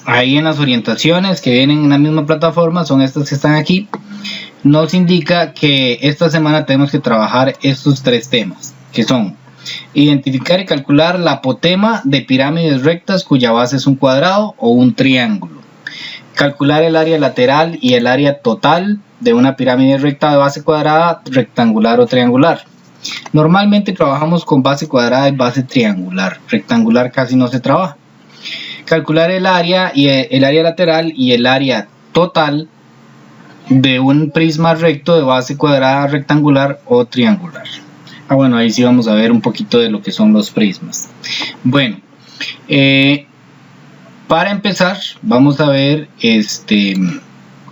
ahí en las orientaciones que vienen en la misma plataforma, son estas que están aquí, nos indica que esta semana tenemos que trabajar estos 3 temas, que son identificar y calcular la apotema de pirámides rectas cuya base es un cuadrado o un triángulo, calcular el área lateral y el área total de una pirámide recta de base cuadrada, rectangular o triangular. Normalmente trabajamos con base cuadrada y base triangular, rectangular casi no se trabaja. Calcular el área lateral y el área total de un prisma recto de base cuadrada, rectangular o triangular. Bueno, ahí sí vamos a ver un poquito de lo que son los prismas. Bueno, para empezar vamos a ver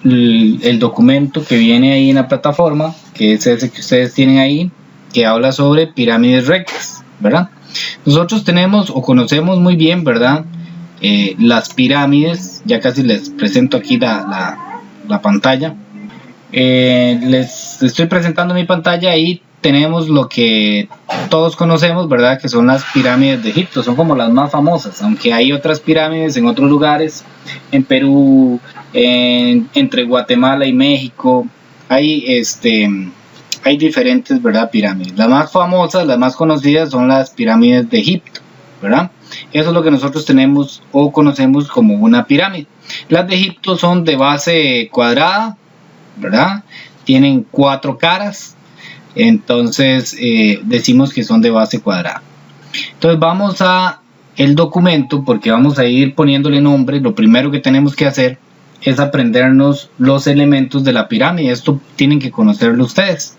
el documento que viene ahí en la plataforma, que es ese que ustedes tienen ahí, que habla sobre pirámides rectas, ¿verdad? Nosotros tenemos o conocemos muy bien, ¿verdad? Las pirámides. Ya casi les presento aquí la pantalla. Les estoy presentando mi pantalla. Ahí tenemos lo que todos conocemos, ¿verdad? Que son las pirámides de Egipto, son como las más famosas, aunque hay otras pirámides en otros lugares, en Perú, entre Guatemala y México, hay diferentes, ¿verdad? Pirámides. Las más famosas, las más conocidas son las pirámides de Egipto, ¿verdad? Eso es lo que nosotros tenemos o conocemos como una pirámide. Las de Egipto son de base cuadrada, ¿verdad? Tienen 4 caras, entonces decimos que son de base cuadrada. Entonces vamos a el documento, porque vamos a ir poniéndole nombre. Lo primero que tenemos que hacer es aprendernos los elementos de la pirámide. Esto tienen que conocerlo ustedes.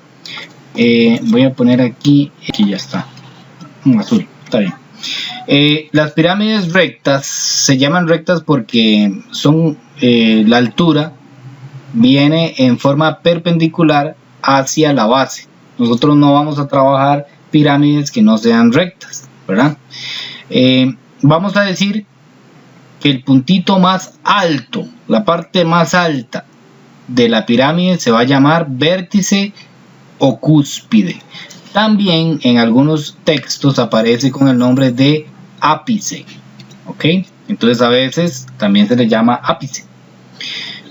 Voy a poner aquí ya está, un azul, está bien. Las pirámides rectas se llaman rectas porque son la altura viene en forma perpendicular hacia la base. Nosotros no vamos a trabajar pirámides que no sean rectas, ¿verdad? Vamos a decir que el puntito más alto, la parte más alta de la pirámide, se va a llamar vértice o cúspide. También en algunos textos aparece con el nombre de ápice, ¿ok? Entonces a veces también se le llama ápice.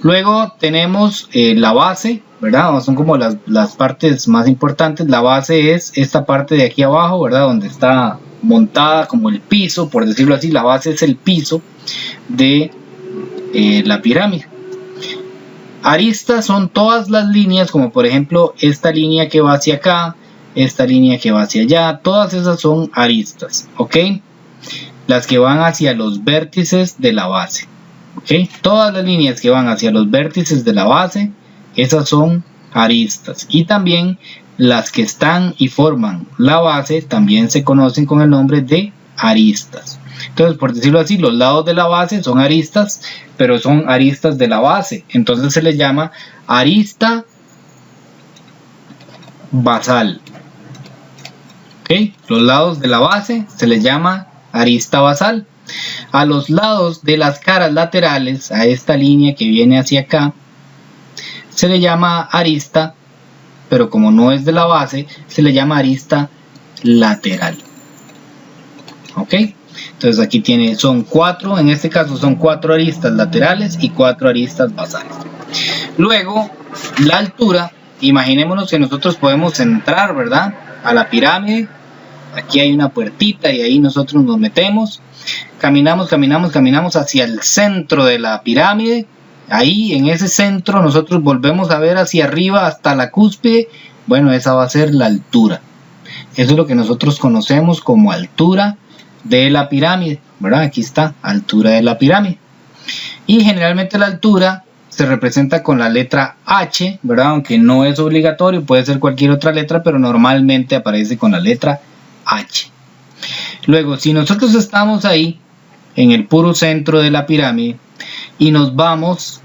Luego tenemos la base, ¿verdad? Son como las partes más importantes. La base es esta parte de aquí abajo, ¿verdad? Donde está montada como el piso, por decirlo así. La base es el piso de la pirámide. Aristas son todas las líneas, como por ejemplo esta línea que va hacia acá, esta línea que va hacia allá. Todas esas son aristas, ¿ok? Las que van hacia los vértices de la base, ¿ok? Todas las líneas que van hacia los vértices de la base, esas son aristas. Y también las que están y forman la base también se conocen con el nombre de aristas. Entonces, por decirlo así, los lados de la base son aristas, pero son aristas de la base. Entonces se les llama arista basal. ¿Okay? Los lados de la base se les llama arista basal. A los lados de las caras laterales, a esta línea que viene hacia acá, se le llama arista, pero como no es de la base, se le llama arista lateral. ¿Ok? Entonces aquí son 4, en este caso son 4 aristas laterales y 4 aristas basales. Luego, la altura, imaginémonos que nosotros podemos entrar, ¿verdad?, a la pirámide. Aquí hay una puertita y ahí nosotros nos metemos. Caminamos hacia el centro de la pirámide. Ahí en ese centro nosotros volvemos a ver hacia arriba hasta la cúspide. Bueno, esa va a ser la altura. Eso es lo que nosotros conocemos como altura de la pirámide, ¿verdad? Aquí está, altura de la pirámide. Y generalmente la altura se representa con la letra H, ¿verdad? Aunque no es obligatorio, puede ser cualquier otra letra, pero normalmente aparece con la letra H. Luego, si nosotros estamos ahí en el puro centro de la pirámide y nos vamos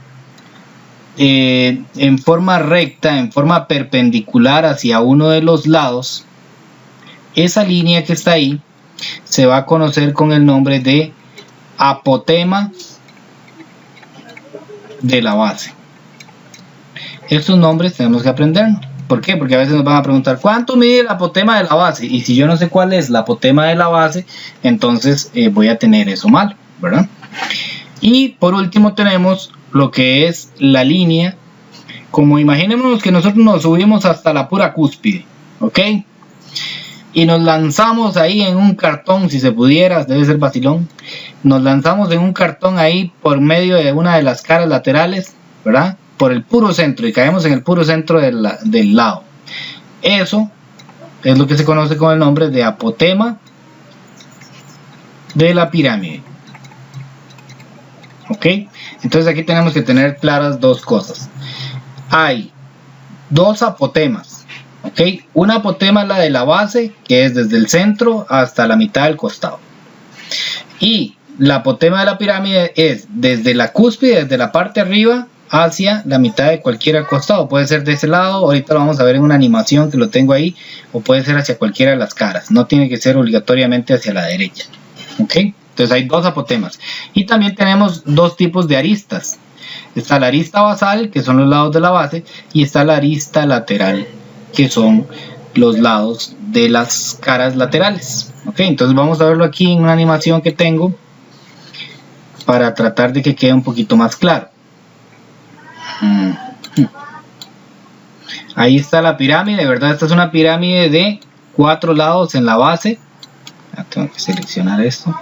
en forma recta, en forma perpendicular hacia uno de los lados, esa línea que está ahí se va a conocer con el nombre de apotema de la base. Estos nombres tenemos que aprendernos. ¿Por qué? Porque a veces nos van a preguntar ¿cuánto mide el apotema de la base? Y si yo no sé cuál es la apotema de la base, entonces voy a tener eso mal, ¿verdad? Y por último tenemos lo que es la línea. Como imaginémonos que nosotros nos subimos hasta la pura cúspide, ¿ok? Y nos lanzamos ahí en un cartón, si se pudiera, debe ser vacilón. Nos lanzamos en un cartón ahí por medio de una de las caras laterales, ¿verdad? Por el puro centro, y caemos en el puro centro del lado. Eso es lo que se conoce con el nombre de apotema de la pirámide. ¿Ok? Entonces aquí tenemos que tener claras dos cosas. Hay dos apotemas. ¿Ok? Una apotema es la de la base, que es desde el centro hasta la mitad del costado. Y la apotema de la pirámide es desde la cúspide, desde la parte arriba hacia la mitad de cualquier costado. Puede ser de ese lado, ahorita lo vamos a ver en una animación que lo tengo ahí, o puede ser hacia cualquiera de las caras. No tiene que ser obligatoriamente hacia la derecha. ¿Ok? Entonces hay dos apotemas. Y también tenemos dos tipos de aristas. Está la arista basal, que son los lados de la base, y está la arista lateral, que son los lados de las caras laterales. ¿Ok? Entonces vamos a verlo aquí en una animación que tengo para tratar de que quede un poquito más claro. Ahí está la pirámide, ¿verdad? Esta es una pirámide de 4 lados en la base. Tengo que seleccionar esto.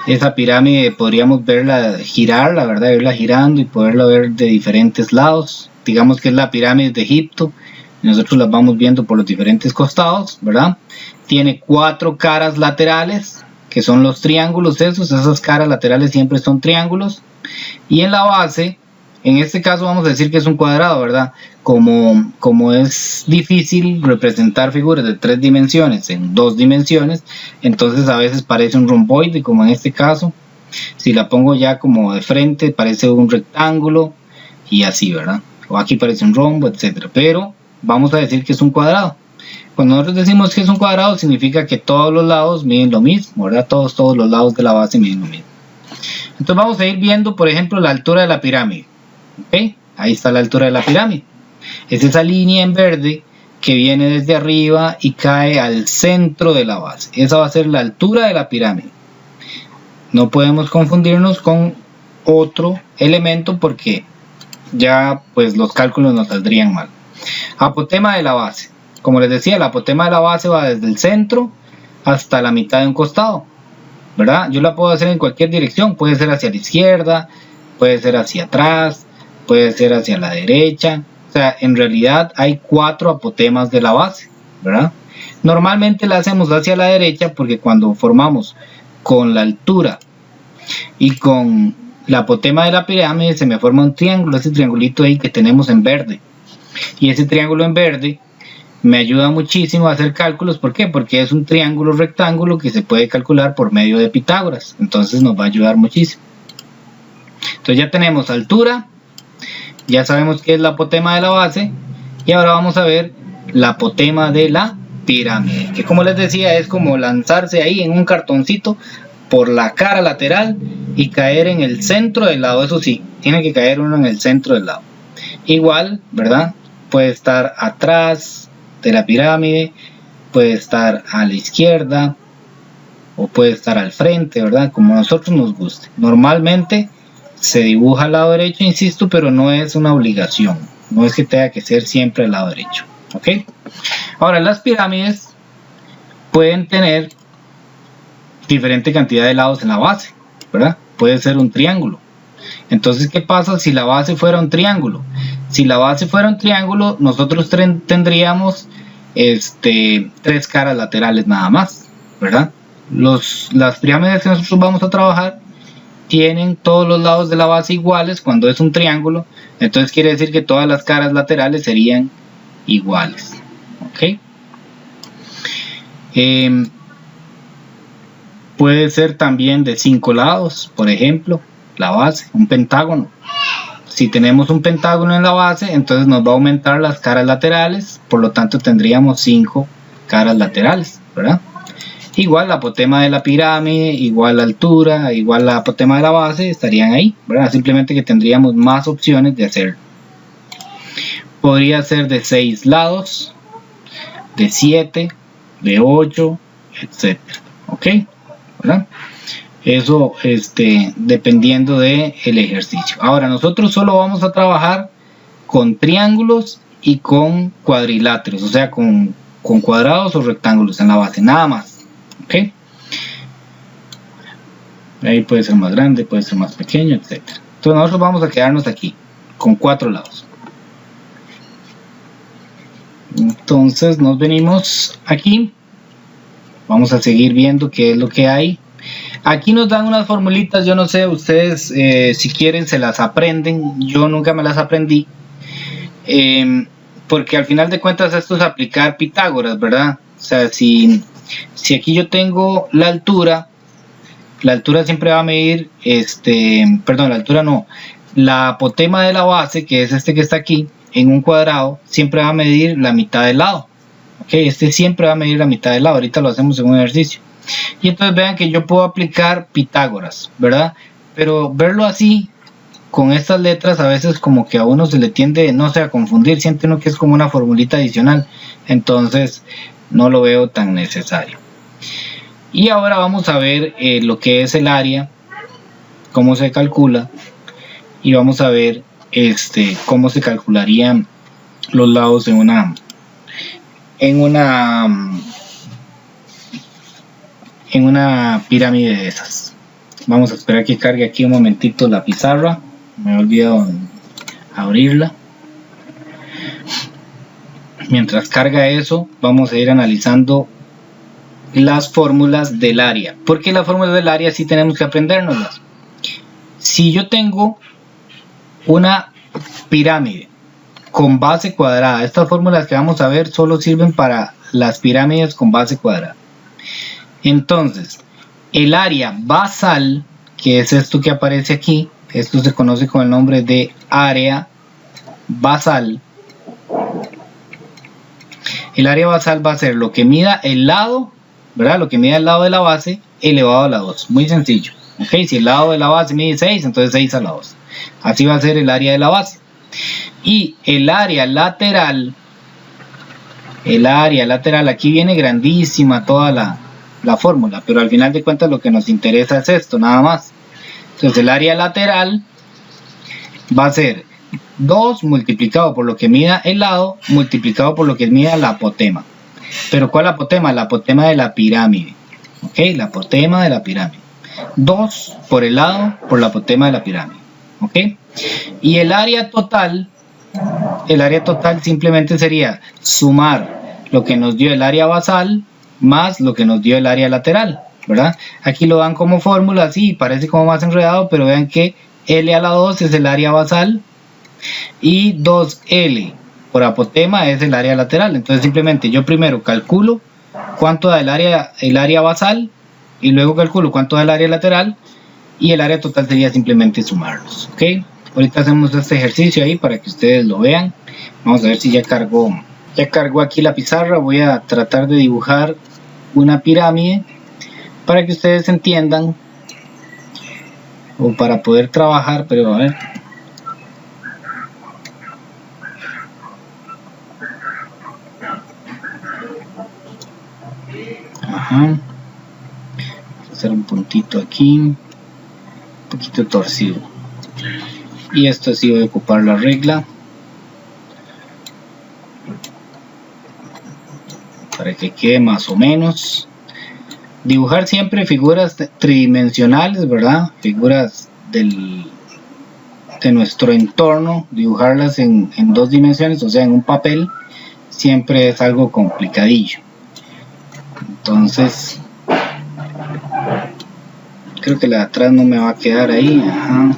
Esa pirámide podríamos verla girarla, ¿verdad? Verla girando y poderla ver de diferentes lados. Digamos que es la pirámide de Egipto. Nosotros las vamos viendo por los diferentes costados, ¿verdad? Tiene 4 caras laterales, que son los triángulos esos. Esas caras laterales siempre son triángulos. Y en la base, en este caso vamos a decir que es un cuadrado, ¿verdad? Como es difícil representar figuras de 3 dimensiones en 2 dimensiones, entonces a veces parece un romboide, como en este caso. Si la pongo ya como de frente, parece un rectángulo y así, ¿verdad? O aquí parece un rombo, etcétera. Pero vamos a decir que es un cuadrado. Cuando nosotros decimos que es un cuadrado, significa que todos los lados miden lo mismo, ¿verdad? Todos los lados de la base miden lo mismo. Entonces vamos a ir viendo, por ejemplo, la altura de la pirámide. ¿Ok? Ahí está la altura de la pirámide. Es esa línea en verde que viene desde arriba y cae al centro de la base. Esa va a ser la altura de la pirámide. No podemos confundirnos con otro elemento porque ya pues los cálculos nos saldrían mal. Apotema de la base. Como les decía, el apotema de la base va desde el centro hasta la mitad de un costado, ¿verdad? Yo la puedo hacer en cualquier dirección. Puede ser hacia la izquierda, puede ser hacia atrás, puede ser hacia la derecha. O sea, en realidad hay 4 apotemas de la base, ¿verdad? Normalmente la hacemos hacia la derecha porque cuando formamos con la altura y con la apotema de la pirámide se me forma un triángulo, ese triangulito ahí que tenemos en verde. Y ese triángulo en verde me ayuda muchísimo a hacer cálculos. ¿Por qué? Porque es un triángulo rectángulo que se puede calcular por medio de Pitágoras. Entonces nos va a ayudar muchísimo. Entonces ya tenemos altura. Ya sabemos qué es la apotema de la base. Y ahora vamos a ver la apotema de la pirámide. Que como les decía es como lanzarse ahí en un cartoncito por la cara lateral y caer en el centro del lado. Eso sí, tiene que caer uno en el centro del lado. Igual, ¿verdad? Puede estar atrás de la pirámide. Puede estar a la izquierda. O puede estar al frente, ¿verdad? Como a nosotros nos guste. Normalmente se dibuja al lado derecho, insisto, pero no es una obligación. No es que tenga que ser siempre al lado derecho. ¿Ok? Ahora, las pirámides pueden tener diferente cantidad de lados en la base, ¿verdad? Puede ser un triángulo. Entonces, ¿qué pasa si la base fuera un triángulo? Si la base fuera un triángulo, nosotros tendríamos 3 caras laterales nada más, ¿verdad? Las pirámides que nosotros vamos a trabajar tienen todos los lados de la base iguales cuando es un triángulo. Entonces quiere decir que todas las caras laterales serían iguales. ¿Ok? Puede ser también de 5 lados, por ejemplo, la base, un pentágono. Si tenemos un pentágono en la base, entonces nos va a aumentar las caras laterales, por lo tanto tendríamos 5 caras laterales, ¿verdad? Igual la apotema de la pirámide, igual la altura, igual la apotema de la base, estarían ahí, ¿verdad? Simplemente que tendríamos más opciones de hacerlo. Podría ser de 6 lados, de 7, de 8, etc. ¿Ok? ¿Verdad? Eso dependiendo del ejercicio. Ahora nosotros solo vamos a trabajar con triángulos y con cuadriláteros, o sea con cuadrados o rectángulos en la base, nada más. ¿Ok? Ahí puede ser más grande, puede ser más pequeño, etc. Entonces nosotros vamos a quedarnos aquí con 4 lados. Entonces nos venimos aquí, vamos a seguir viendo qué es lo que hay. Aquí nos dan unas formulitas, yo no sé, ustedes si quieren se las aprenden, yo nunca me las aprendí, porque al final de cuentas esto es aplicar Pitágoras, ¿verdad? O sea, si aquí yo tengo la altura siempre va a medir, perdón, la altura no, la apotema de la base, que es que está aquí, en un cuadrado, siempre va a medir la mitad del lado. Ok, siempre va a medir la mitad del lado, ahorita lo hacemos en un ejercicio. Y entonces vean que yo puedo aplicar Pitágoras, ¿verdad? Pero verlo así, con estas letras, a veces como que a uno se le tiende, no sé, a confundir, siente uno que es como una formulita adicional, entonces no lo veo tan necesario. Y ahora vamos a ver lo que es el área, cómo se calcula, y vamos a ver cómo se calcularían los lados en una pirámide de esas. Vamos a esperar que cargue aquí un momentito la pizarra, me he olvidado abrirla. Mientras carga eso, vamos a ir analizando las fórmulas del área, porque las fórmulas del área sí tenemos que aprendérnoslas. Si yo tengo una pirámide con base cuadrada, estas fórmulas que vamos a ver solo sirven para las pirámides con base cuadrada. Entonces, el área basal, que es esto que aparece aquí, esto se conoce con el nombre de área basal. El área basal va a ser lo que mida el lado, ¿verdad? Lo que mide el lado de la base elevado a la 2. Muy sencillo. ¿Ok? Si el lado de la base mide 6, entonces 6 a la 2. Así va a ser el área de la base. Y el área lateral, aquí viene grandísima toda la fórmula, pero al final de cuentas lo que nos interesa es esto, nada más. Entonces el área lateral va a ser 2 multiplicado por lo que mida el lado, multiplicado por lo que mida la apotema. ¿Pero cuál apotema? La apotema de la pirámide. ¿Ok? La apotema de la pirámide. 2 por el lado por la apotema de la pirámide. ¿Ok? Y el área total simplemente sería sumar lo que nos dio el área basal más lo que nos dio el área lateral, ¿verdad? Aquí lo dan como fórmula, sí, parece como más enredado, pero vean que L a la 2 es el área basal y 2L por apotema es el área lateral. Entonces simplemente yo primero calculo cuánto da el área basal y luego calculo cuánto da el área lateral y el área total sería simplemente sumarlos. ¿Ok? Ahorita hacemos este ejercicio ahí para que ustedes lo vean. Vamos a ver si ya cargó aquí la pizarra. Voy a tratar de dibujar una pirámide para que ustedes entiendan o para poder trabajar, pero a ver. Ajá. Hacer un puntito aquí, un poquito torcido. Y esto sí voy a ocupar la regla para que quede más o menos. Dibujar siempre figuras tridimensionales, ¿verdad? Figuras de nuestro entorno, dibujarlas en 2 dimensiones, o sea en un papel, siempre es algo complicadillo. Entonces creo que la de atrás no me va a quedar ahí. Ajá.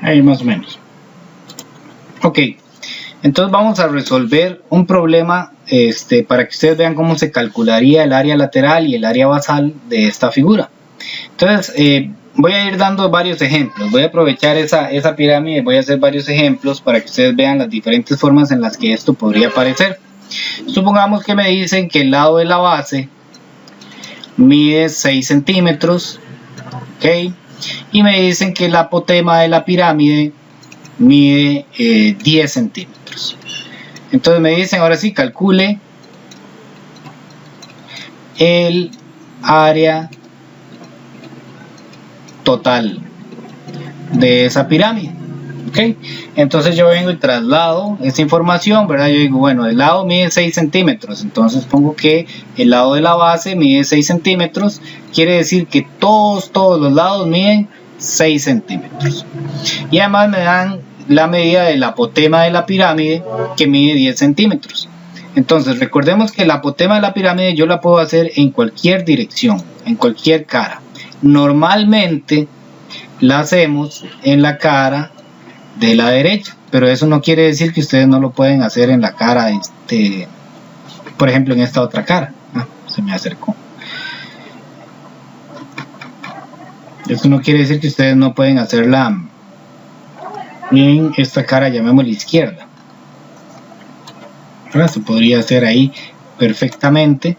Ahí más o menos. Ok, entonces vamos a resolver un problema para que ustedes vean cómo se calcularía el área lateral y el área basal de esta figura. Entonces voy a ir dando varios ejemplos, voy a aprovechar esa pirámide, voy a hacer varios ejemplos para que ustedes vean las diferentes formas en las que esto podría aparecer. Supongamos que me dicen que el lado de la base mide 6 centímetros, ¿ok? Y me dicen que el apotema de la pirámide mide 10 centímetros. Entonces me dicen, ahora sí, calcule el área total de esa pirámide. ¿Okay? Entonces yo vengo y traslado esa información, ¿verdad? Yo digo, bueno, el lado mide 6 centímetros, entonces pongo que el lado de la base mide 6 centímetros, quiere decir que todos los lados miden 6 centímetros. Y además me dan la medida del apotema de la pirámide, que mide 10 centímetros. Entonces recordemos que el apotema de la pirámide yo la puedo hacer en cualquier dirección, en cualquier cara. Normalmente la hacemos en la cara de la derecha, pero eso no quiere decir que ustedes no lo pueden hacer en la cara, por ejemplo en esta otra cara. Se me acercó. Eso no quiere decir que ustedes no pueden hacerla en esta cara, llamémosla izquierda. Ahora se podría hacer ahí perfectamente.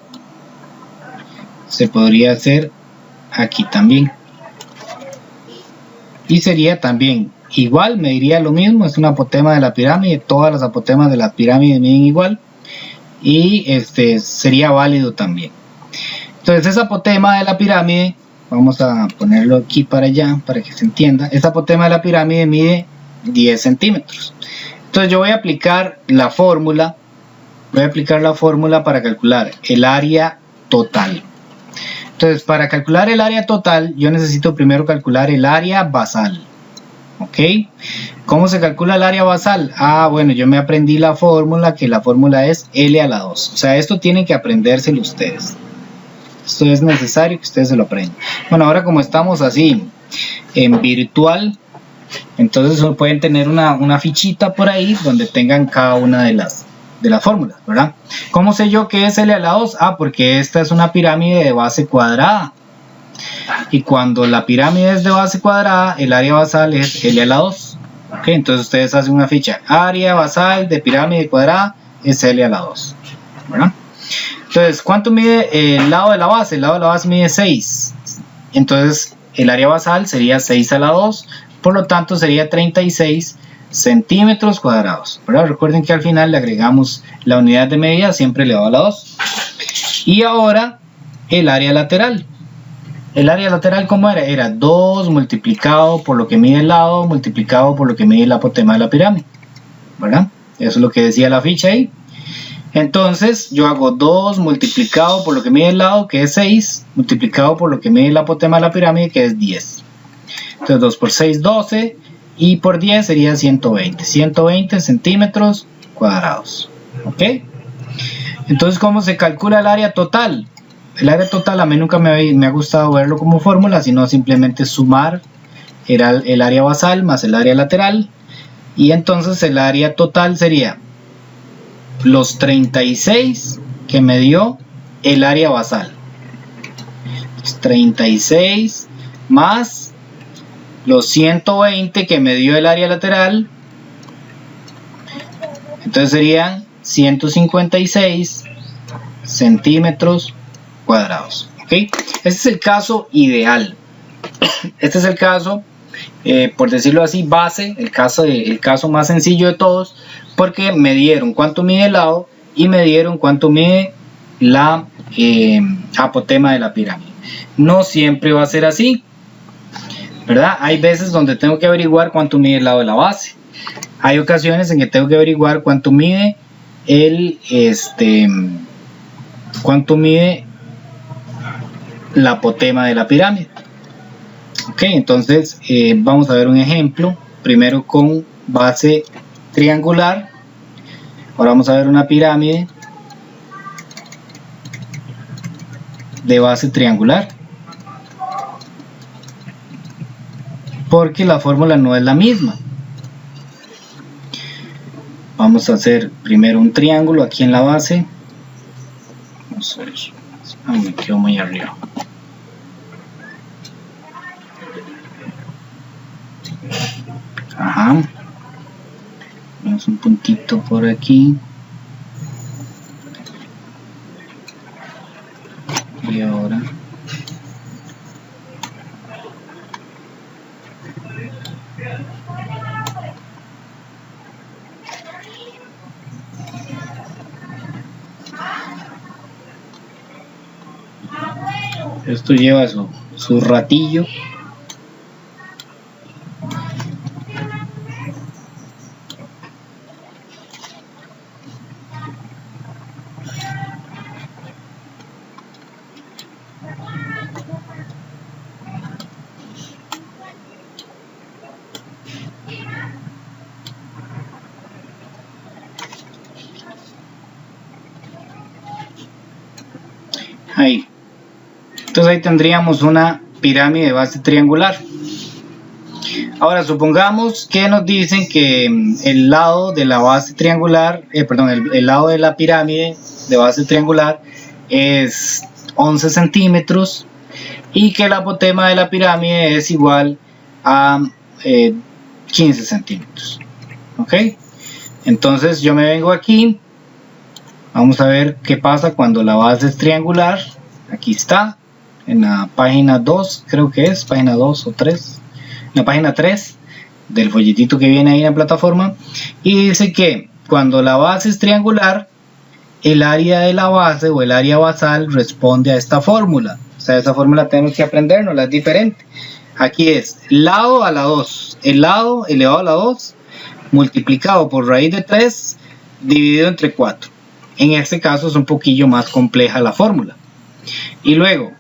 Se podría hacer aquí también. Y sería también igual, me diría lo mismo, es un apotema de la pirámide, todas las apotemas de la pirámide miden igual. Y sería válido también. Entonces ese apotema de la pirámide, vamos a ponerlo aquí para allá para que se entienda. Ese apotema de la pirámide mide 10 centímetros. Entonces yo voy a aplicar la fórmula. Para calcular el área total. Entonces para calcular el área total yo necesito primero calcular el área basal. ¿Ok? ¿Cómo se calcula el área basal? Bueno, yo me aprendí la fórmula, que la fórmula es L a la 2. O sea, esto tienen que aprendérselo ustedes. Esto es necesario que ustedes se lo aprendan. Bueno, ahora como estamos así en virtual, entonces pueden tener una fichita por ahí donde tengan cada una de las fórmulas, ¿verdad? ¿Cómo sé yo que es L a la 2? Porque esta es una pirámide de base cuadrada. Y cuando la pirámide es de base cuadrada, el área basal es L a la 2. ¿Okay? Entonces ustedes hacen una ficha. Área basal de pirámide cuadrada es L a la 2. ¿Verdad? Entonces, ¿cuánto mide el lado de la base? El lado de la base mide 6. Entonces, el área basal sería 6 a la 2. Por lo tanto, sería 36 centímetros cuadrados. ¿Verdad? Recuerden que al final le agregamos la unidad de medida, siempre elevado a la 2. Y ahora, el área lateral. El área lateral, ¿cómo era? Era 2 multiplicado por lo que mide el lado, multiplicado por lo que mide el apotema de la pirámide. ¿Verdad? Eso es lo que decía la ficha ahí. Entonces yo hago 2 multiplicado por lo que mide el lado, que es 6, multiplicado por lo que mide el apotema de la pirámide, que es 10. Entonces 2 por 6, 12, y por 10 sería 120. 120 centímetros cuadrados. ¿Ok? Entonces, ¿cómo se calcula el área total? El área total a mí nunca me ha gustado verlo como fórmula, sino simplemente sumar el área basal más el área lateral. Y entonces el área total sería los 36 que me dio el área basal. Los 36 más los 120 que me dio el área lateral. Entonces serían 156 centímetros cuadrados. ¿Ok? Este es el caso ideal. Este es el caso, por decirlo así, base, el caso más sencillo de todos, porque me dieron cuánto mide el lado y me dieron cuánto mide la apotema de la pirámide. No siempre va a ser así, ¿verdad? Hay veces donde tengo que averiguar cuánto mide el lado de la base. Hay ocasiones en que tengo que averiguar cuánto mide cuánto mide la apotema de la pirámide. Ok, entonces vamos a ver un ejemplo. Primero con base triangular. Ahora vamos a ver una pirámide de base triangular, porque la fórmula no es la misma. Vamos a hacer primero un triángulo aquí en la base. Vamos a ver. Me quedo muy arriba. Ajá. Vamos un puntito por aquí. Y ahora. Esto lleva su ratillo. Ahí. Entonces ahí tendríamos una pirámide de base triangular. Ahora supongamos que nos dicen que el lado de la base triangular, el lado de la pirámide de base triangular es 11 centímetros y que el apotema de la pirámide es igual a 15 centímetros. ¿Ok? Entonces yo me vengo aquí. Vamos a ver qué pasa cuando la base es triangular. Aquí está, en la página 2, creo que es, página 2 o 3, la página 3 del folletito que viene ahí en la plataforma. Y dice que cuando la base es triangular, el área de la base o el área basal responde a esta fórmula. O sea, esa fórmula tenemos que aprendernos, es diferente. Aquí es lado a la 2, el lado elevado a la 2 multiplicado por raíz de 3 dividido entre 4. En este caso es un poquillo más compleja la fórmula. Y luego,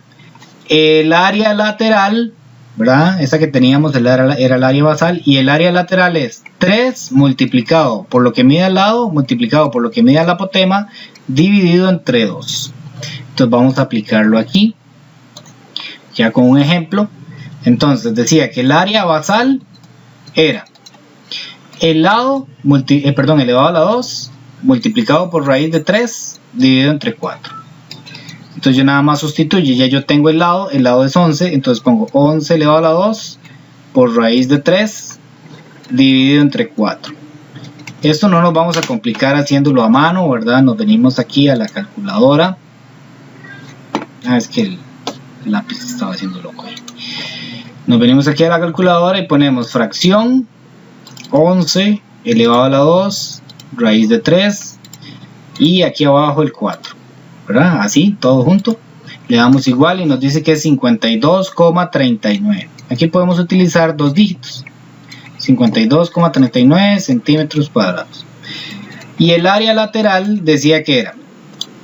el área lateral, ¿verdad? Esa que teníamos era el área basal. Y el área lateral es 3 multiplicado por lo que mide al lado, multiplicado por lo que mide al apotema, dividido entre 2. Entonces vamos a aplicarlo aquí, ya con un ejemplo. Entonces decía que el área basal era el lado, elevado a la 2, multiplicado por raíz de 3 dividido entre 4. Entonces yo nada más sustituyo, ya yo tengo el lado es 11, entonces pongo 11 elevado a la 2 por raíz de 3 dividido entre 4. Esto no nos vamos a complicar haciéndolo a mano, ¿verdad? Nos venimos aquí a la calculadora. Es que el lápiz estaba haciendo loco ahí. Nos venimos aquí a la calculadora y ponemos fracción 11 elevado a la 2 raíz de 3 y aquí abajo el 4, ¿verdad? Así, todo junto. Le damos igual y nos dice que es 52,39. Aquí podemos utilizar dos dígitos. 52,39 centímetros cuadrados. Y el área lateral decía que era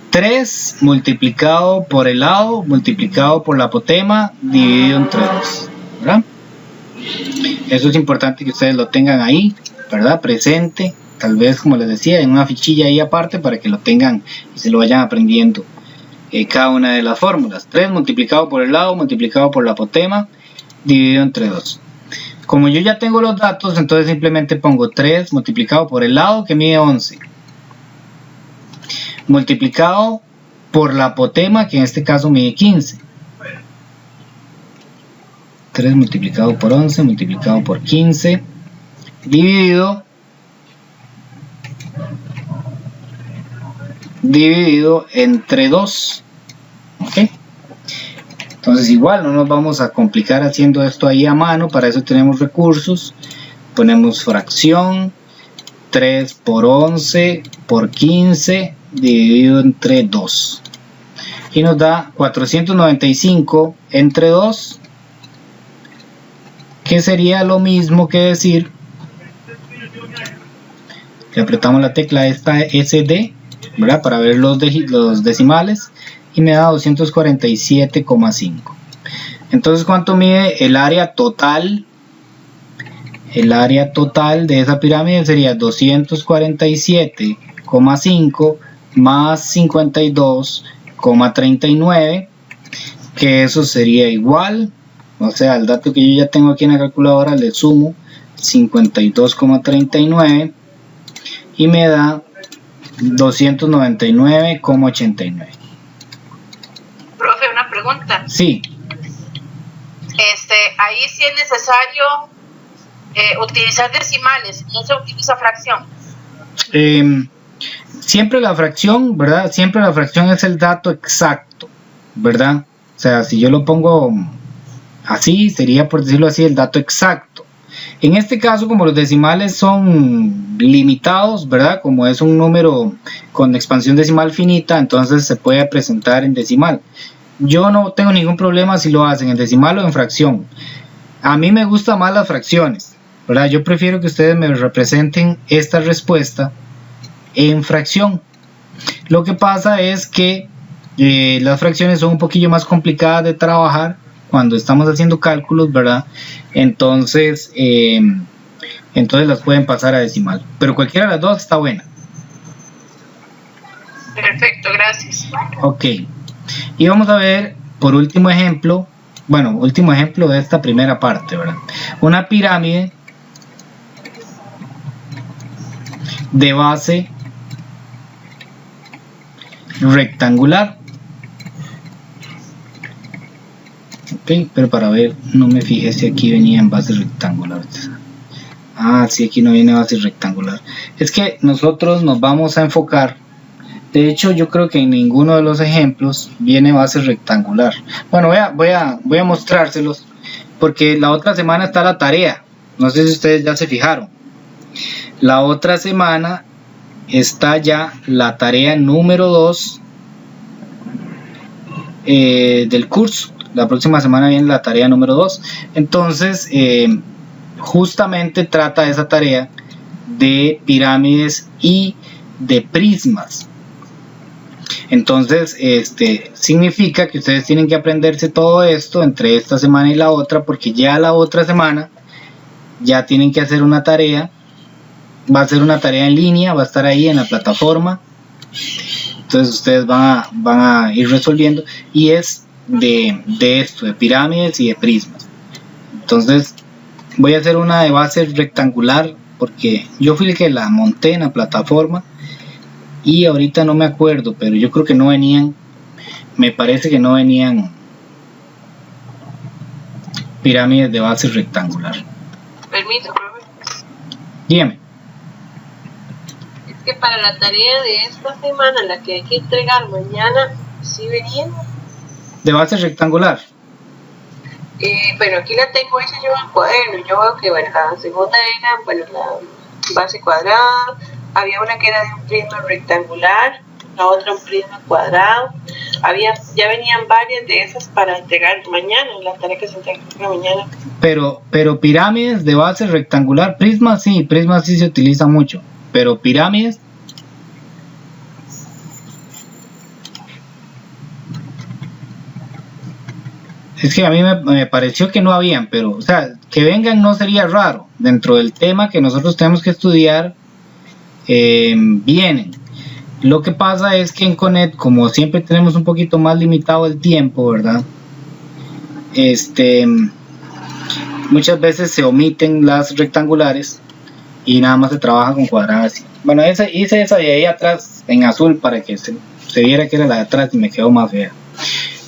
3 multiplicado por el lado multiplicado por la apotema dividido entre 2, ¿verdad? Eso es importante que ustedes lo tengan ahí, ¿verdad? Presente, tal vez como les decía, en una fichilla ahí aparte para que lo tengan y se lo vayan aprendiendo cada una de las fórmulas. 3 multiplicado por el lado multiplicado por la apotema dividido entre 2. Como yo ya tengo los datos, entonces simplemente pongo 3 multiplicado por el lado que mide 11 multiplicado por la apotema que en este caso mide 15. 3 multiplicado por 11 multiplicado por 15 dividido entre 2. ¿Ok? Entonces igual no nos vamos a complicar haciendo esto ahí a mano, para eso tenemos recursos. Ponemos fracción 3 por 11 por 15 dividido entre 2 y nos da 495 entre 2, que sería lo mismo que decir que apretamos la tecla esta SD, ¿verdad? Para ver los decimales, y me da 247,5. Entonces, ¿cuánto mide el área total? El área total de esa pirámide sería 247,5 más 52,39, que eso sería igual, o sea, el dato que yo ya tengo aquí en la calculadora le sumo 52,39 y me da 299,89. pregunta. Sí. Ahí sí es necesario utilizar decimales, no se utiliza fracción. Siempre la fracción, ¿verdad? Siempre la fracción es el dato exacto, ¿verdad? O sea, si yo lo pongo así, sería, por decirlo así, el dato exacto. En este caso, como los decimales son limitados, ¿verdad? Como es un número con expansión decimal finita, entonces se puede presentar en decimal. Yo no tengo ningún problema si lo hacen en decimal o en fracción. A mí me gustan más las fracciones, ¿verdad? Yo prefiero que ustedes me representen esta respuesta en fracción. Lo que pasa es que las fracciones son un poquillo más complicadas de trabajar cuando estamos haciendo cálculos, ¿verdad? Entonces las pueden pasar a decimal, pero cualquiera de las dos está buena. Perfecto, gracias. Ok, y vamos a ver por último ejemplo de esta primera parte, ¿verdad? Una pirámide de base rectangular. Ok, pero para ver, no me fijé si aquí venía en base rectangular. Ah, sí, aquí no viene base rectangular. Es que nosotros nos vamos a enfocar. De hecho, yo creo que en ninguno de los ejemplos viene base rectangular. Bueno, voy a mostrárselos, porque la otra semana está la tarea. No sé si ustedes ya se fijaron. La otra semana está ya la tarea número 2 del curso. La próxima semana viene la tarea número 2. Entonces, justamente trata esa tarea de pirámides y de prismas. Entonces, significa que ustedes tienen que aprenderse todo esto entre esta semana y la otra, porque ya la otra semana ya tienen que hacer una tarea. Va a ser una tarea en línea, va a estar ahí en la plataforma. Entonces ustedes van a ir resolviendo, y es de esto, de pirámides y de prismas. Entonces voy a hacer una de base rectangular, porque yo fui el que la monté en la plataforma y ahorita no me acuerdo, pero yo creo que no venían, me parece que no venían pirámides de base rectangular. Permiso, profe. Dígame. Es que para la tarea de esta semana, la que hay que entregar mañana, ¿sí venía? ¿De base rectangular? Bueno, aquí la tengo hecha yo en el cuaderno. Yo veo que la segunda era, la base cuadrada. Había una que era de un prisma rectangular, la otra un prisma cuadrado. Ya venían varias de esas para entregar mañana, la tarea que se entrega mañana. Pero pirámides de base rectangular, prisma sí se utiliza mucho, pero pirámides, es que a mí me pareció que no habían, pero o sea, que vengan no sería raro. Dentro del tema que nosotros tenemos que estudiar, vienen. Lo que pasa es que en Conet, como siempre tenemos un poquito más limitado el tiempo, ¿verdad? Muchas veces se omiten las rectangulares y nada más se trabaja con cuadradas. Bueno, hice esa de ahí atrás en azul para que se viera que era la de atrás y me quedó más fea.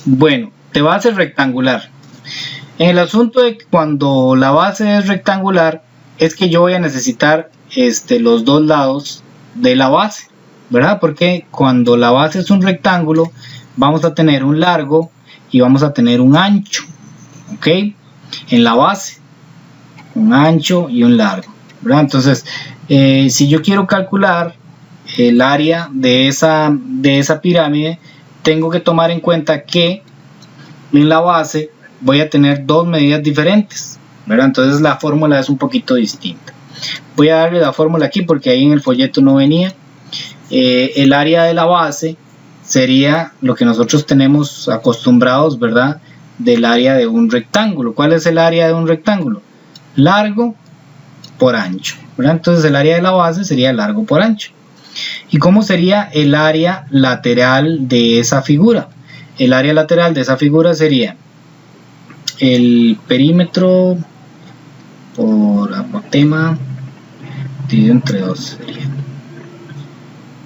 Bueno, de base rectangular. En el asunto de cuando la base es rectangular, es que yo voy a necesitar los dos lados de la base, ¿verdad? Porque cuando la base es un rectángulo, vamos a tener un largo y vamos a tener un ancho, ¿ok? En la base, un ancho y un largo, ¿verdad? Entonces, si yo quiero calcular el área de esa pirámide, tengo que tomar en cuenta que en la base voy a tener dos medidas diferentes, ¿verdad? Entonces la fórmula es un poquito distinta. Voy a darle la fórmula aquí porque ahí en el folleto no venía. El área de la base sería lo que nosotros tenemos acostumbrados, ¿verdad? Del área de un rectángulo. ¿Cuál es el área de un rectángulo? Largo por ancho, ¿verdad? Entonces el área de la base sería largo por ancho. ¿Y cómo sería el área lateral de esa figura? El área lateral de esa figura sería el perímetro por apotema dividido entre 2 sería.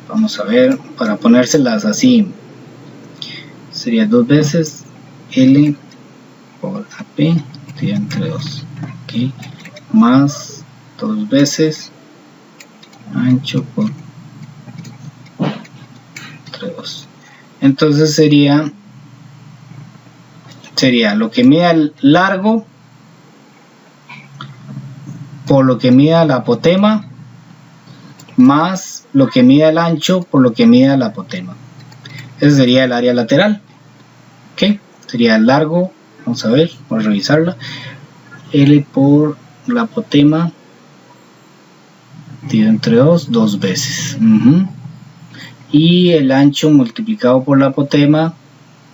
Vamos a ver, para ponérselas así, sería 2 veces L por AP dividido entre 2, ¿okay? Más 2 veces ancho por entre 2. Entonces sería lo que mida el largo por lo que mida la apotema más lo que mida el ancho por lo que mida la apotema. Ese sería el área lateral. ¿Ok? Sería el largo, vamos a ver, vamos a revisarla. L por la apotema dividido entre 2 veces. Y el ancho multiplicado por la apotema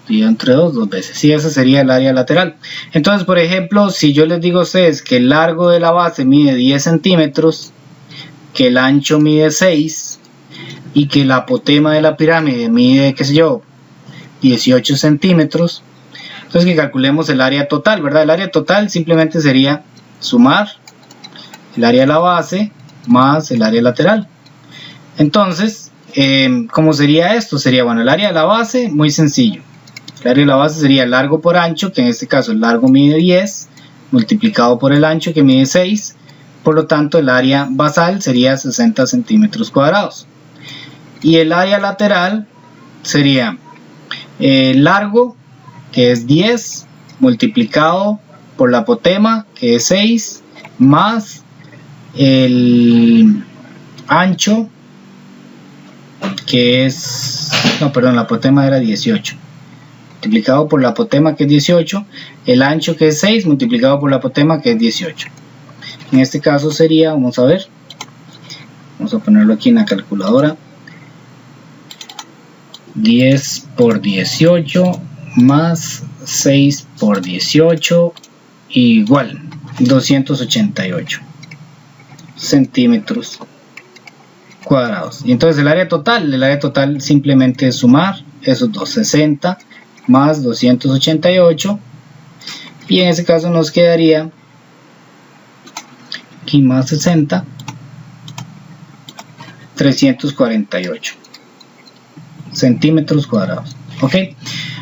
dividido entre 2 veces. Y ese sería el área lateral. Entonces, por ejemplo, si yo les digo a ustedes que el largo de la base mide 10 centímetros, que el ancho mide 6 y que la apotema de la pirámide mide, qué sé yo, 18 centímetros, entonces que calculemos el área total, ¿verdad? El área total simplemente sería sumar el área de la base más el área lateral. Entonces, ¿cómo sería esto? Sería, bueno, el área de la base, muy sencillo. El área de la base sería el largo por ancho, que en este caso el largo mide 10, multiplicado por el ancho, que mide 6. Por lo tanto, el área basal sería 60 centímetros cuadrados. Y el área lateral sería el largo, que es 10, multiplicado por la apotema, que es 6, más el ancho, que es, no, perdón, la apotema era 18, multiplicado por la apotema, que es 18, el ancho, que es 6, multiplicado por la apotema, que es 18. En este caso sería, vamos a ver, vamos a ponerlo aquí en la calculadora, 10 por 18 más 6 por 18 igual 288 centímetros cuadrados. Y entonces el área total simplemente es sumar esos 260 más 288, y en ese caso nos quedaría aquí más 60, 348 centímetros cuadrados. Ok,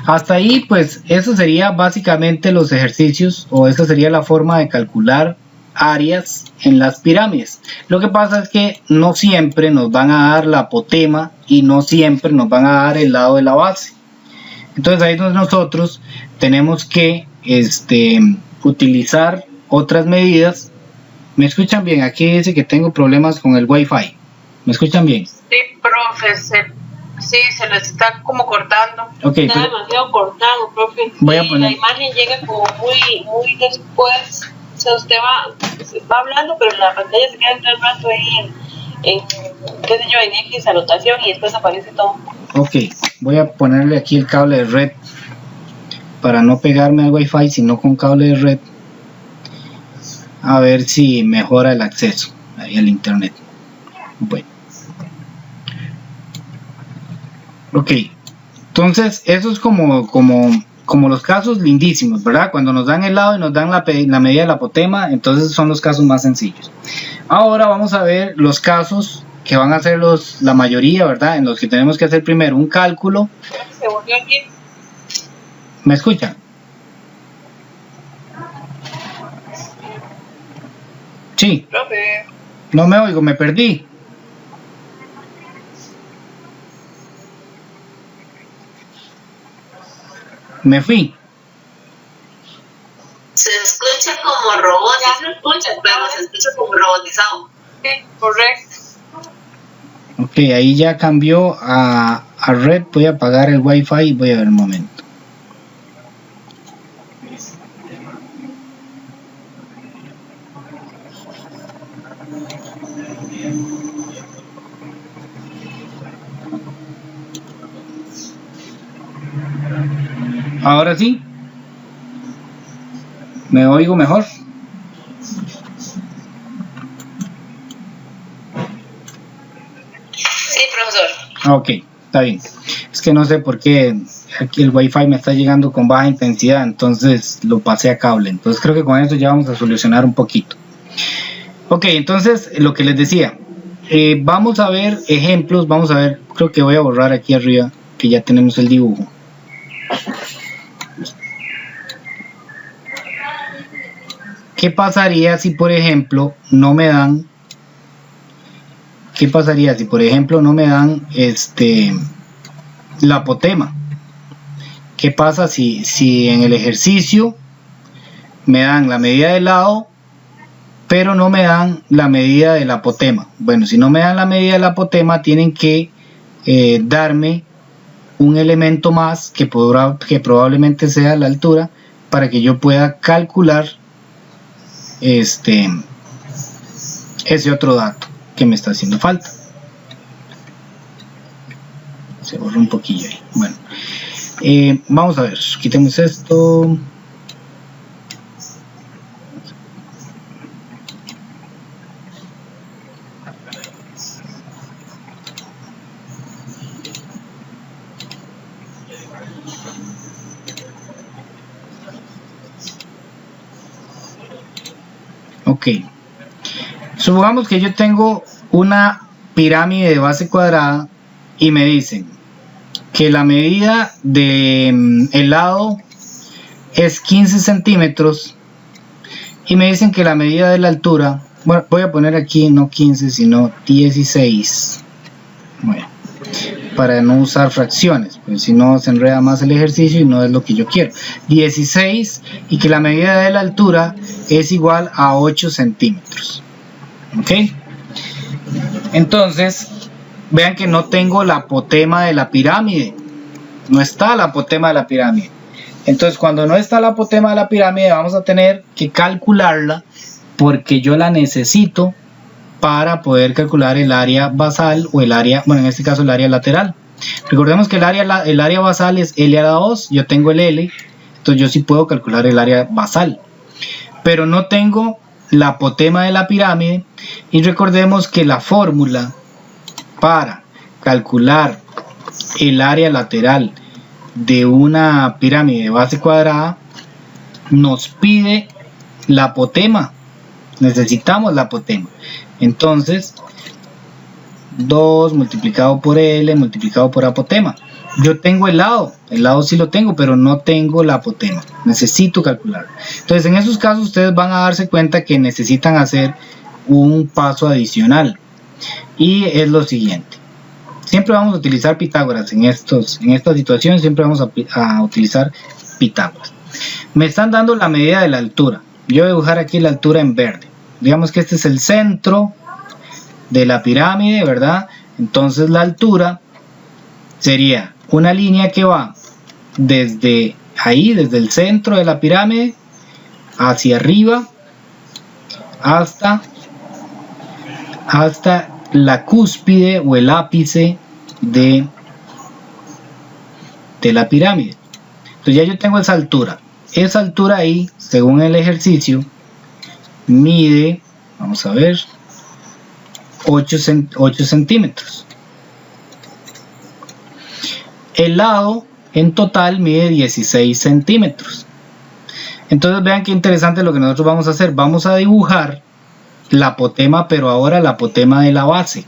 hasta ahí pues eso sería básicamente los ejercicios, o esa sería la forma de calcular áreas en las pirámides. Lo que pasa es que no siempre nos van a dar la apotema y no siempre nos van a dar el lado de la base. Entonces ahí es donde nosotros tenemos que utilizar otras medidas. ¿Me escuchan bien? Aquí dice que tengo problemas con el Wi-Fi. ¿Me escuchan bien? Sí, profe, sí, se les está como cortando. Okay, está demasiado cortado, profe. Voy a poner... La imagen llega como muy después. O sea, usted va hablando, pero la pantalla se queda un rato ahí en qué sé yo, en X anotación, y después aparece todo. Ok, voy a ponerle aquí el cable de red para no pegarme al Wi-Fi, sino con cable de red. A ver si mejora el acceso ahí al internet. Bueno. Ok, entonces eso es como los casos lindísimos, ¿verdad? Cuando nos dan el lado y nos dan la medida de la apotema, entonces son los casos más sencillos. Ahora vamos a ver los casos que van a ser la mayoría, ¿verdad? En los que tenemos que hacer primero un cálculo. ¿Se volvió aquí? ¿Me escuchan? Sí. Profe. No me oigo, me perdí. Me fui. Se escucha como robot, ya se escucha, pero se escucha como robotizado. Sí, correcto. Ok, ahí ya cambió a red. Voy a apagar el Wi-Fi y voy a ver un momento. Ahora sí, me oigo mejor. Sí, profesor. Ok, está bien. Es que no sé por qué aquí el Wi-Fi me está llegando con baja intensidad, entonces lo pasé a cable. Entonces creo que con esto ya vamos a solucionar un poquito. Ok, entonces lo que les decía, vamos a ver ejemplos. Vamos a ver, creo que voy a borrar aquí arriba que ya tenemos el dibujo. ¿qué pasaría si por ejemplo no me dan? ¿Qué pasaría si por ejemplo no me dan la apotema? ¿Qué pasa si en el ejercicio me dan la medida del lado, pero no me dan la medida de la apotema? Bueno, si no me dan la medida de la apotema, tienen que darme un elemento más que probablemente sea la altura, para que yo pueda calcular ese otro dato que me está haciendo falta. Se borra un poquillo ahí. Bueno, vamos a ver, quitemos esto. Ok, supongamos que yo tengo una pirámide de base cuadrada y me dicen que la medida del lado es 15 centímetros y me dicen que la medida de la altura, bueno, voy a poner aquí no 15 sino 16, bueno, para no usar fracciones, pues si no se enreda más el ejercicio y no es lo que yo quiero. 16, y que la medida de la altura es igual a 8 centímetros. Ok, entonces vean que no tengo la apotema de la pirámide, no está la apotema de la pirámide. Entonces cuando no está la apotema de la pirámide, vamos a tener que calcularla, porque yo la necesito para poder calcular el área basal o el área, bueno, en este caso el área lateral. Recordemos que el área basal es L a la 2, yo tengo el L, entonces yo sí puedo calcular el área basal, pero no tengo la apotema de la pirámide. Y recordemos que la fórmula para calcular el área lateral de una pirámide de base cuadrada nos pide la apotema, necesitamos la apotema. Entonces 2 multiplicado por L multiplicado por apotema. Yo tengo el lado sí lo tengo, pero no tengo la apotema, necesito calcularlo. Entonces en esos casos ustedes van a darse cuenta que necesitan hacer un paso adicional, y es lo siguiente. Siempre vamos a utilizar Pitágoras en estas situaciones, siempre vamos a utilizar Pitágoras. Me están dando la medida de la altura, yo voy a dibujar aquí la altura en verde. Digamos que este es el centro de la pirámide, ¿verdad? Entonces la altura sería una línea que va desde ahí, desde el centro de la pirámide hacia arriba hasta la cúspide o el ápice de la pirámide. Entonces ya yo tengo esa altura. Esa altura ahí, según el ejercicio, mide, vamos a ver, 8 centímetros. El lado en total mide 16 centímetros. Entonces vean qué interesante lo que nosotros vamos a hacer. Vamos a dibujar la apotema, pero ahora la apotema de la base.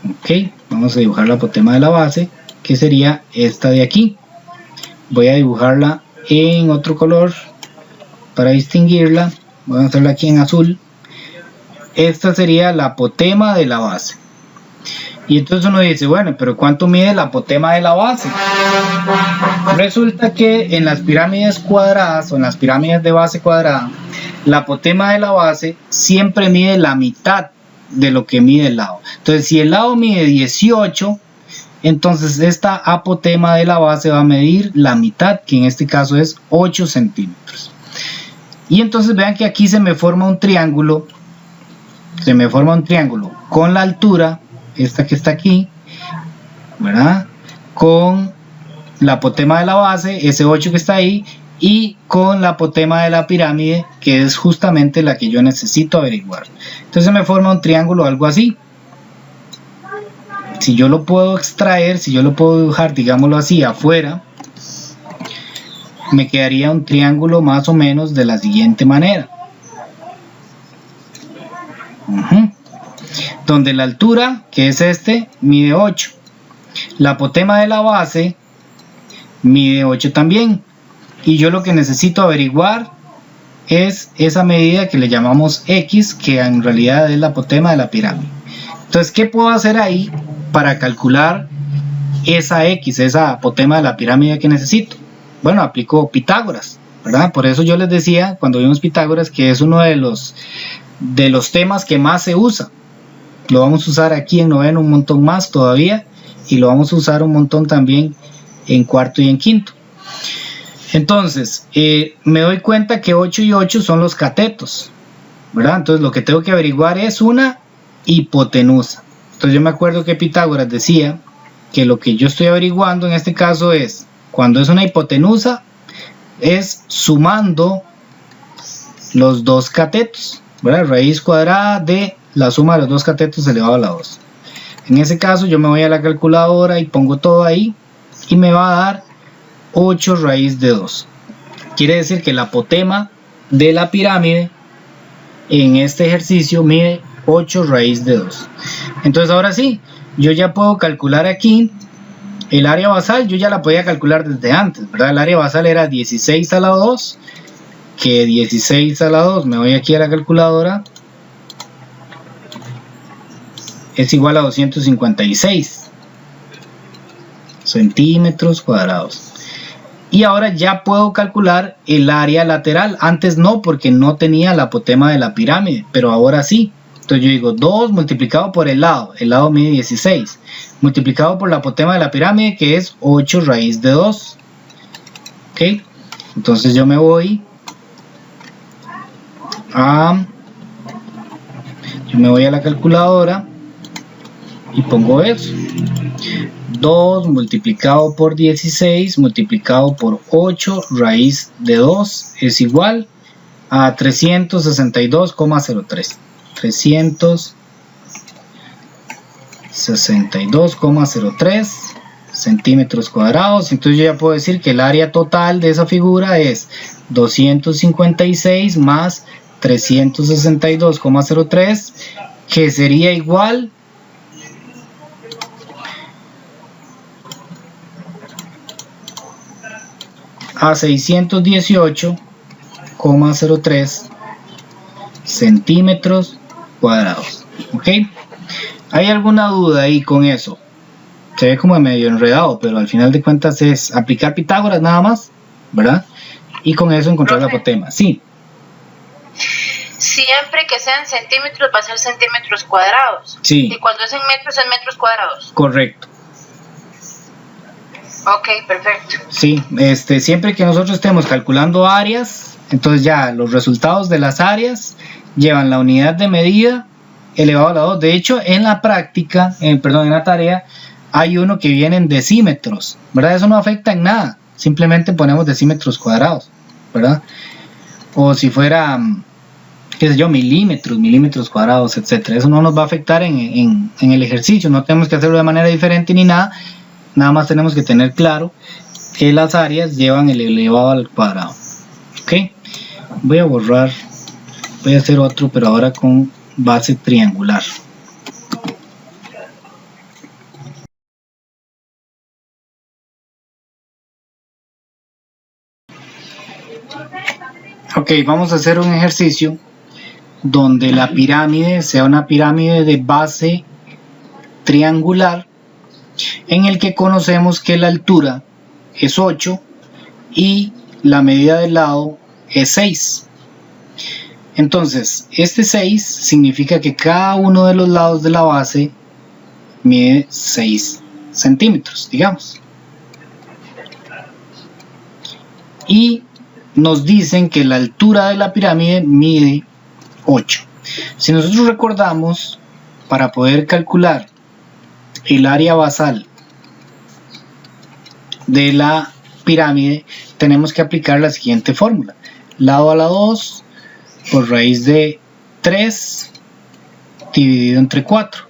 Ok, vamos a dibujar la apotema de la base, que sería esta de aquí. Voy a dibujarla en otro color para distinguirla. Voy a hacerla aquí en azul. Esta sería la apotema de la base. Y entonces uno dice, bueno, pero ¿cuánto mide la apotema de la base? Resulta que en las pirámides cuadradas o en las pirámides de base cuadrada, la apotema de la base siempre mide la mitad de lo que mide el lado. Entonces si el lado mide 18, entonces esta apotema de la base va a medir la mitad, que en este caso es 8 centímetros. Y entonces vean que aquí se me forma un triángulo. Se me forma un triángulo con la altura, esta que está aquí, ¿verdad? Con la apotema de la base, ese 8 que está ahí, y con la apotema de la pirámide, que es justamente la que yo necesito averiguar. Entonces me forma un triángulo algo así. Si yo lo puedo extraer, si yo lo puedo dibujar, digámoslo así, afuera, me quedaría un triángulo más o menos de la siguiente manera. Donde la altura, que es este, mide 8. La apotema de la base mide 8 también. Y yo lo que necesito averiguar es esa medida que le llamamos X, que en realidad es la apotema de la pirámide. Entonces, ¿qué puedo hacer ahí para calcular esa X, esa apotema de la pirámide que necesito? Bueno, aplico Pitágoras, ¿verdad? Por eso yo les decía cuando vimos Pitágoras que es uno de los temas que más se usa. Lo vamos a usar aquí en noveno un montón más todavía, y lo vamos a usar un montón también en cuarto y en quinto. Entonces, me doy cuenta que 8 y 8 son los catetos, ¿verdad? Entonces lo que tengo que averiguar es una hipotenusa. Entonces yo me acuerdo que Pitágoras decía que lo que yo estoy averiguando en este caso es, cuando es una hipotenusa, es sumando los dos catetos, ¿verdad? Raíz cuadrada de la suma de los dos catetos elevado a la 2. En ese caso yo me voy a la calculadora y pongo todo ahí y me va a dar 8 raíz de 2. Quiere decir que la apotema de la pirámide en este ejercicio mide 8 raíz de 2. Entonces ahora sí, yo ya puedo calcular aquí el área basal. Yo ya la podía calcular desde antes, ¿verdad? El área basal era 16 a la 2, que 16 a la 2, me voy aquí a la calculadora, es igual a 256 centímetros cuadrados. Y ahora ya puedo calcular el área lateral. Antes no, porque no tenía la apotema de la pirámide, pero ahora sí. Entonces yo digo 2 multiplicado por el lado mide 16, multiplicado por la apotema de la pirámide, que es 8 raíz de 2. ¿Ok? Entonces yo me voy a la calculadora y pongo eso. 2 multiplicado por 16 multiplicado por 8 raíz de 2 es igual a 362,03. 362,03 centímetros cuadrados. Entonces yo ya puedo decir que el área total de esa figura es 256 más 362,03, que sería igual a 618,03 centímetros cuadrados. ¿Ok? ¿Hay alguna duda ahí con eso? Se ve como medio enredado, pero al final de cuentas es aplicar Pitágoras nada más, ¿verdad? Y con eso encontrar la apotema. Sí. Siempre que sean centímetros va a ser centímetros cuadrados. Sí. Y cuando es en metros cuadrados. Correcto. Ok, perfecto. Sí, siempre que nosotros estemos calculando áreas, entonces ya los resultados de las áreas llevan la unidad de medida elevado a la 2. De hecho, en la práctica, en la tarea, hay uno que viene en decímetros, ¿verdad? Eso no afecta en nada, simplemente ponemos decímetros cuadrados, ¿verdad? O si fuera, qué sé yo, milímetros cuadrados, etcétera. Eso no nos va a afectar en el ejercicio, no tenemos que hacerlo de manera diferente ni nada. Nada más tenemos que tener claro que las áreas llevan el elevado al cuadrado. Ok, voy a borrar, voy a hacer otro, pero ahora con base triangular. Ok, vamos a hacer un ejercicio donde la pirámide sea una pirámide de base triangular, en el que conocemos que la altura es 8 y la medida del lado es 6. Entonces, este 6 significa que cada uno de los lados de la base mide 6 centímetros, digamos. Y nos dicen que la altura de la pirámide mide 8. Si nosotros recordamos, para poder calcular el área basal de la pirámide, tenemos que aplicar la siguiente fórmula: lado a la 2 por raíz de 3 dividido entre 4.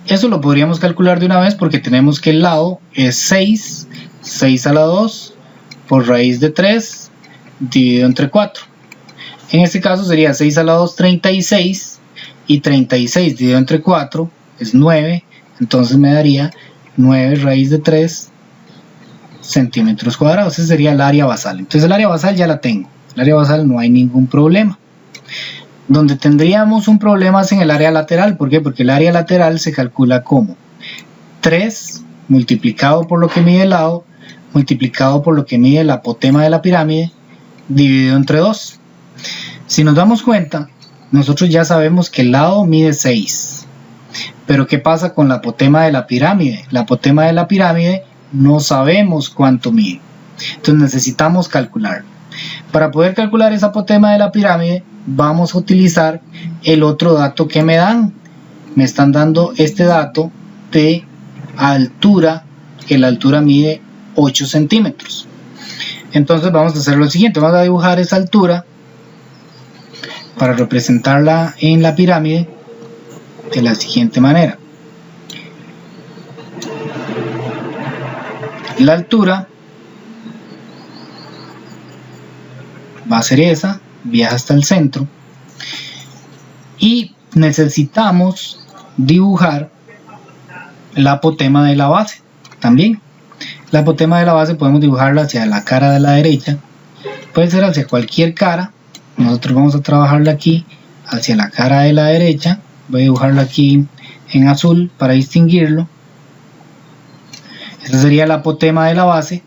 Eso lo podríamos calcular de una vez porque tenemos que el lado es 6 a la 2 por raíz de 3 dividido entre 4. En este caso sería 6 a la 2, 36, y 36 dividido entre 4 es 9, entonces me daría 9 raíz de 3 centímetros cuadrados. Ese sería el área basal. Entonces el área basal ya la tengo. el área basal no hay ningún problema. Donde tendríamos un problema es en el área lateral. ¿Por qué? Porque el área lateral se calcula como 3 multiplicado por lo que mide el lado, multiplicado por lo que mide el apotema de la pirámide, dividido entre 2. Si nos damos cuenta, nosotros ya sabemos que el lado mide 6. Pero ¿qué pasa con la apotema de la pirámide? La apotema de la pirámide no sabemos cuánto mide. Entonces necesitamos calcularlo. Para poder calcular esa apotema de la pirámide, vamos a utilizar el otro dato que me dan. Me están dando este dato de altura, que la altura mide 8 centímetros. Entonces vamos a hacer lo siguiente, vamos a dibujar esa altura para representarla en la pirámide de la siguiente manera. La altura va a ser esa, viaja hasta el centro y necesitamos dibujar la apotema de la base también. La apotema de la base podemos dibujarla hacia la cara de la derecha, puede ser hacia cualquier cara. Nosotros vamos a trabajarla aquí hacia la cara de la derecha. Voy a dibujarlo aquí en azul para distinguirlo. Esa sería la apotema de la base.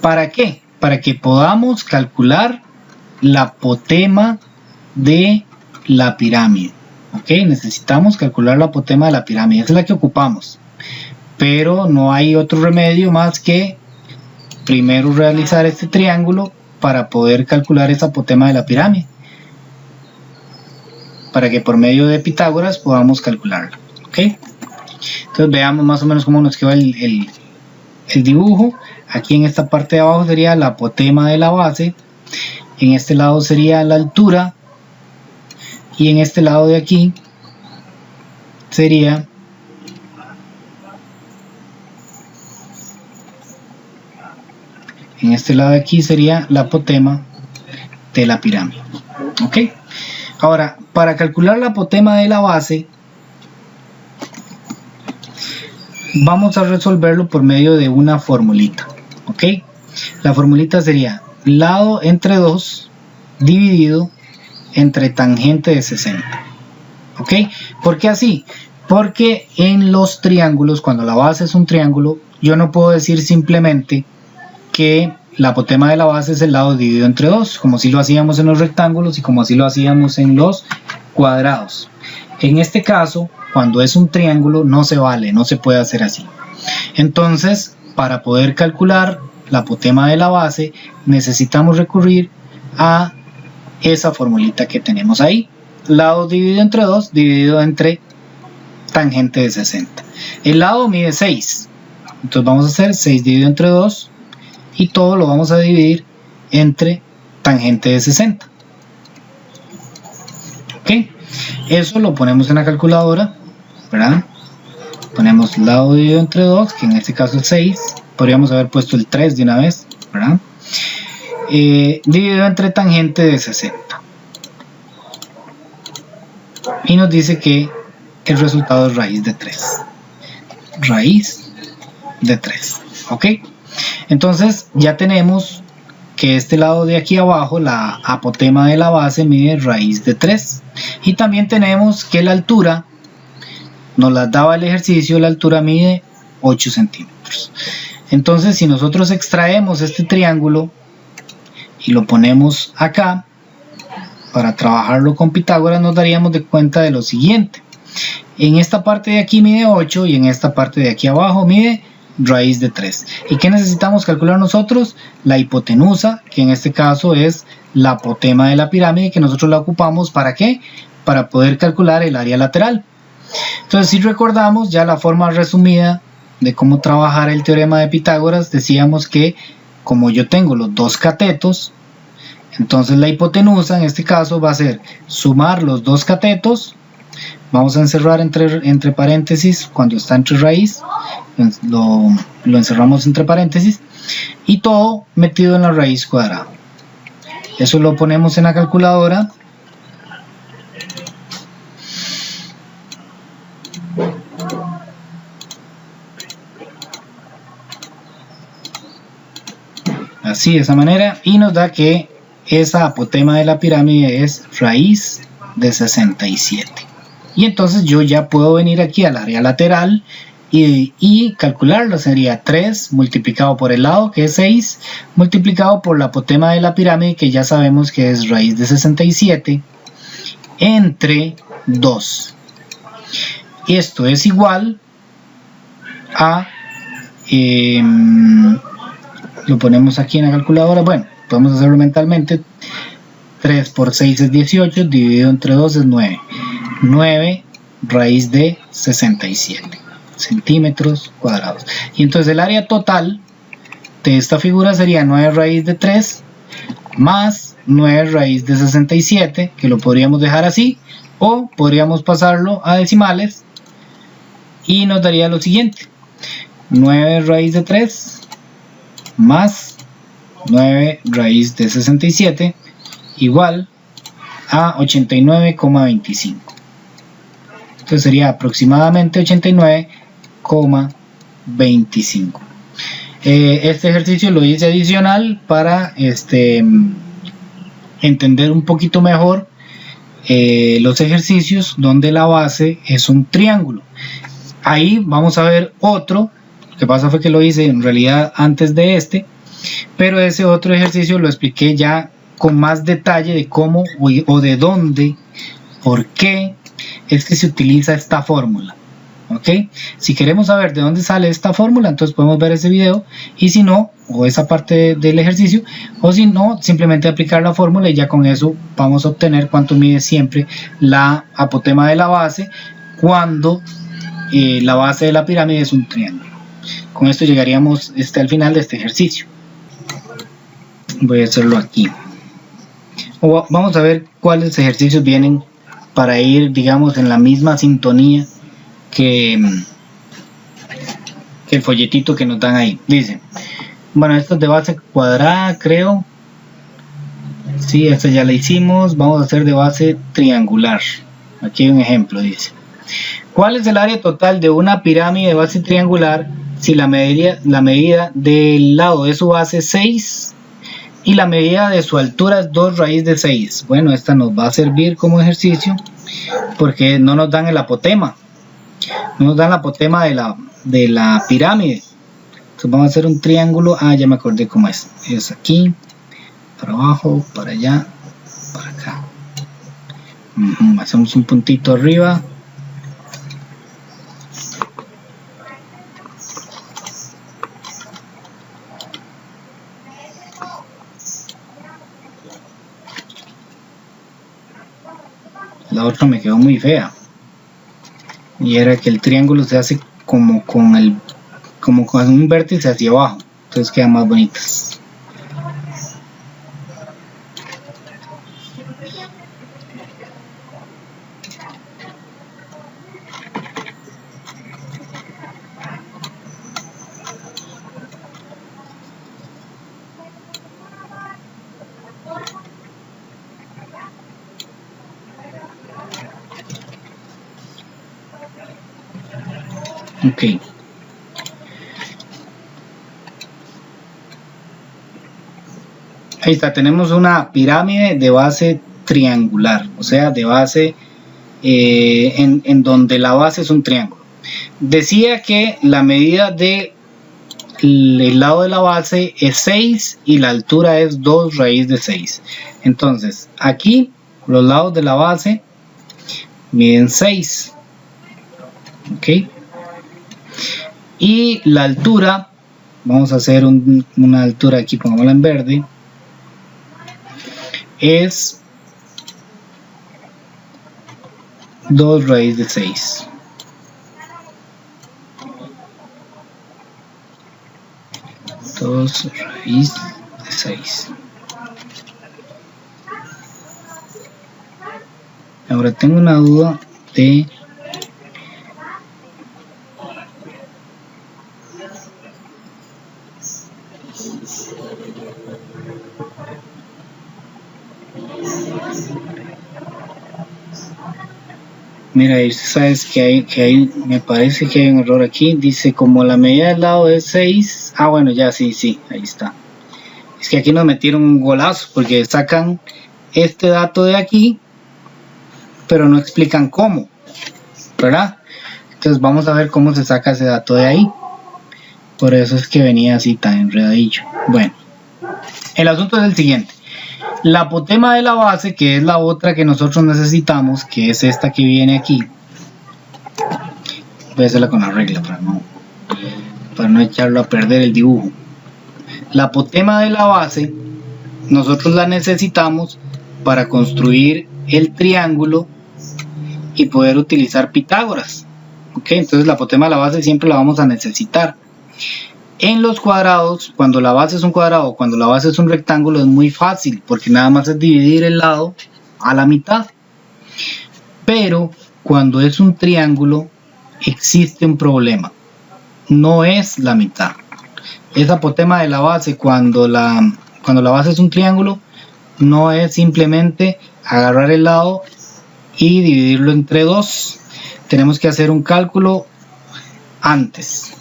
¿Para qué? Para que podamos calcular la apotema de la pirámide. ¿Ok? Necesitamos calcular la apotema de la pirámide. Esa es la que ocupamos. Pero no hay otro remedio más que primero realizar este triángulo para poder calcular esa apotema de la pirámide, para que por medio de Pitágoras podamos calcularla. ¿Ok? Entonces veamos más o menos cómo nos queda el dibujo. Aquí en esta parte de abajo sería la apotema de la base, en este lado sería la altura y en este lado de aquí sería la apotema de la pirámide. ¿Ok? Ahora, para calcular la apotema de la base, vamos a resolverlo por medio de una formulita. ¿Ok? La formulita sería lado entre 2 dividido entre tangente de 60. ¿Ok? ¿Por qué así? Porque en los triángulos, cuando la base es un triángulo, yo no puedo decir simplemente que la apotema de la base es el lado dividido entre 2, como si lo hacíamos en los rectángulos y como así lo hacíamos en los cuadrados. En este caso, cuando es un triángulo, no se vale, no se puede hacer así. Entonces, para poder calcular la apotema de la base, necesitamos recurrir a esa formulita que tenemos ahí. Lado dividido entre 2, dividido entre tangente de 60. El lado mide 6. Entonces vamos a hacer 6 dividido entre 2. Y todo lo vamos a dividir entre tangente de 60. Ok, eso lo ponemos en la calculadora, ¿verdad? Ponemos lado dividido entre 2, que en este caso es 6. Podríamos haber puesto el 3 de una vez, ¿verdad? Dividido entre tangente de 60. Y nos dice que el resultado es raíz de 3. Raíz de 3. Ok. Entonces ya tenemos que este lado de aquí abajo, la apotema de la base, mide raíz de 3. Y también tenemos que la altura, nos la daba el ejercicio, la altura mide 8 centímetros. Entonces si nosotros extraemos este triángulo y lo ponemos acá, para trabajarlo con Pitágoras, nos daríamos de cuenta de lo siguiente. En esta parte de aquí mide 8 y en esta parte de aquí abajo mide raíz de 3. ¿Y qué necesitamos calcular nosotros? La hipotenusa, que en este caso es la apotema de la pirámide, que nosotros la ocupamos ¿para qué? Para poder calcular el área lateral. Entonces, si recordamos ya la forma resumida de cómo trabajar el teorema de Pitágoras, decíamos que como yo tengo los dos catetos, entonces la hipotenusa en este caso va a ser sumar los dos catetos. Vamos a encerrar entre paréntesis cuando está entre raíz, lo encerramos entre paréntesis y todo metido en la raíz cuadrada. Eso lo ponemos en la calculadora. Así, de esa manera, y nos da que esa apotema de la pirámide es raíz de 67. Y entonces yo ya puedo venir aquí al área lateral y calcularlo. Sería 3 multiplicado por el lado, que es 6, multiplicado por la apotema de la pirámide, que ya sabemos que es raíz de 67, entre 2. Y esto es igual a, lo ponemos aquí en la calculadora, bueno, podemos hacerlo mentalmente. 3 por 6 es 18, dividido entre 2 es 9. 9 raíz de 67 centímetros cuadrados. Y entonces el área total de esta figura sería 9 raíz de 3 más 9 raíz de 67, que lo podríamos dejar así, o podríamos pasarlo a decimales y nos daría lo siguiente: 9 raíz de 3 más 9 raíz de 67 igual a 89,25. Entonces sería aproximadamente 89,25. Este ejercicio lo hice adicional para entender un poquito mejor los ejercicios donde la base es un triángulo. Ahí vamos a ver otro. Lo que pasa fue que lo hice en realidad antes de pero ese otro ejercicio lo expliqué ya con más detalle de cómo o de dónde, por qué es que se utiliza esta fórmula. ¿Ok? Si queremos saber de dónde sale esta fórmula, entonces podemos ver ese video, y si no, o esa parte del ejercicio, o si no, simplemente aplicar la fórmula y ya con eso vamos a obtener cuánto mide siempre la apotema de la base cuando la base de la pirámide es un triángulo. Con esto llegaríamos al final de este ejercicio. Voy a hacerlo aquí. Vamos a ver cuáles ejercicios vienen para ir, digamos, en la misma sintonía que el folletito que nos dan ahí. Dice, bueno, esto es de base cuadrada, creo. Sí, esta ya la hicimos. Vamos a hacer de base triangular. Aquí hay un ejemplo, dice: ¿cuál es el área total de una pirámide de base triangular si la medida del lado de su base es 6 y la medida de su altura es 2 raíz de 6? Bueno, esta nos va a servir como ejercicio porque no nos dan el apotema. No nos dan la apotema de la pirámide. Entonces vamos a hacer un triángulo. Ya me acordé cómo es. Es aquí, para abajo, para allá, para acá. Hacemos un puntito arriba. La otra me quedó muy fea, y era que el triángulo se hace como con un vértice hacia abajo, entonces quedan más bonitas. Ok. Ahí está, tenemos una pirámide de base triangular, o sea, de base en donde la base es un triángulo. Decía que la medida del lado de la base es 6 y la altura es 2 raíz de 6. Entonces, aquí los lados de la base miden 6. Ok. Y la altura, vamos a hacer una altura aquí, pongámosla en verde, es 2 raíz de 6. Raíz de 6. Ahora tengo una duda de mira, sabes que hay, me parece que hay un error aquí. Dice como la medida del lado es 6. Bueno, ya sí, ahí está. Es que aquí nos metieron un golazo, porque sacan este dato de aquí, pero no explican cómo, ¿verdad? Entonces vamos a ver cómo se saca ese dato de ahí. Por eso es que venía así tan enredadillo. Bueno, el asunto es el siguiente. La apotema de la base, que es la otra que nosotros necesitamos, que es esta que viene aquí. Voy a hacerla con la regla para no echarlo a perder el dibujo. La apotema de la base nosotros la necesitamos para construir el triángulo y poder utilizar Pitágoras. ¿Ok? Entonces la apotema de la base siempre la vamos a necesitar. En los cuadrados, cuando la base es un cuadrado, cuando la base es un rectángulo, es muy fácil, porque nada más es dividir el lado a la mitad. Pero cuando es un triángulo, existe un problema. No es la mitad. Esa apotema de la base, cuando la base es un triángulo, no es simplemente agarrar el lado y dividirlo entre dos. Tenemos que hacer un cálculo antes.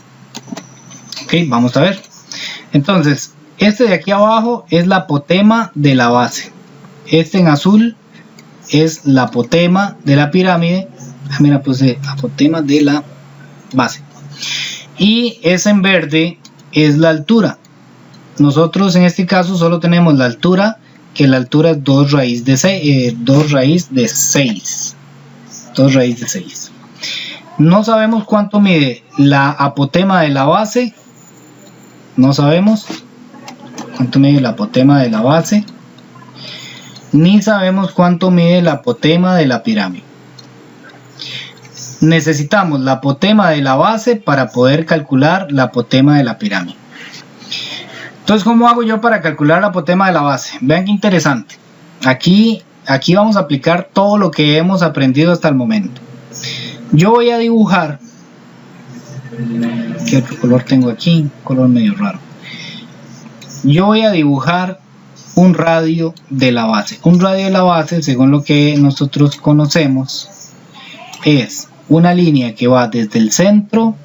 Ok, vamos a ver. Entonces, este de aquí abajo es la apotema de la base. Este en azul es la apotema de la pirámide. Mira, puse apotema de la base. Y ese en verde es la altura. Nosotros en este caso solo tenemos la altura, que la altura es 2 raíz de 6. 2 raíz de 6. No sabemos cuánto mide la apotema de la base. No sabemos cuánto mide la apotema de la base, ni sabemos cuánto mide la apotema de la pirámide. Necesitamos la apotema de la base para poder calcular la apotema de la pirámide. Entonces, ¿cómo hago yo para calcular la apotema de la base? Vean qué interesante. Aquí vamos a aplicar todo lo que hemos aprendido hasta el momento. Yo voy a dibujar. ¿Qué otro color tengo aquí? Un color medio raro. Yo voy a dibujar un radio de la base. Un radio de la base, según lo que nosotros conocemos, es una línea que va desde el centro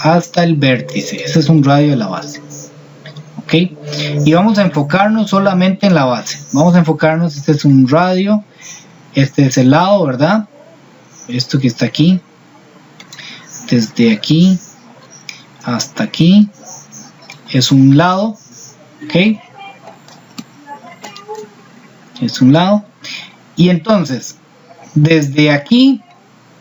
hasta el vértice. Ese es un radio de la base. ¿Ok? Y vamos a enfocarnos solamente en la base. Vamos a enfocarnos, este es un radio, este es el lado, ¿verdad? Esto que está aquí, desde aquí hasta aquí es un lado. Ok, es un lado. Y entonces desde aquí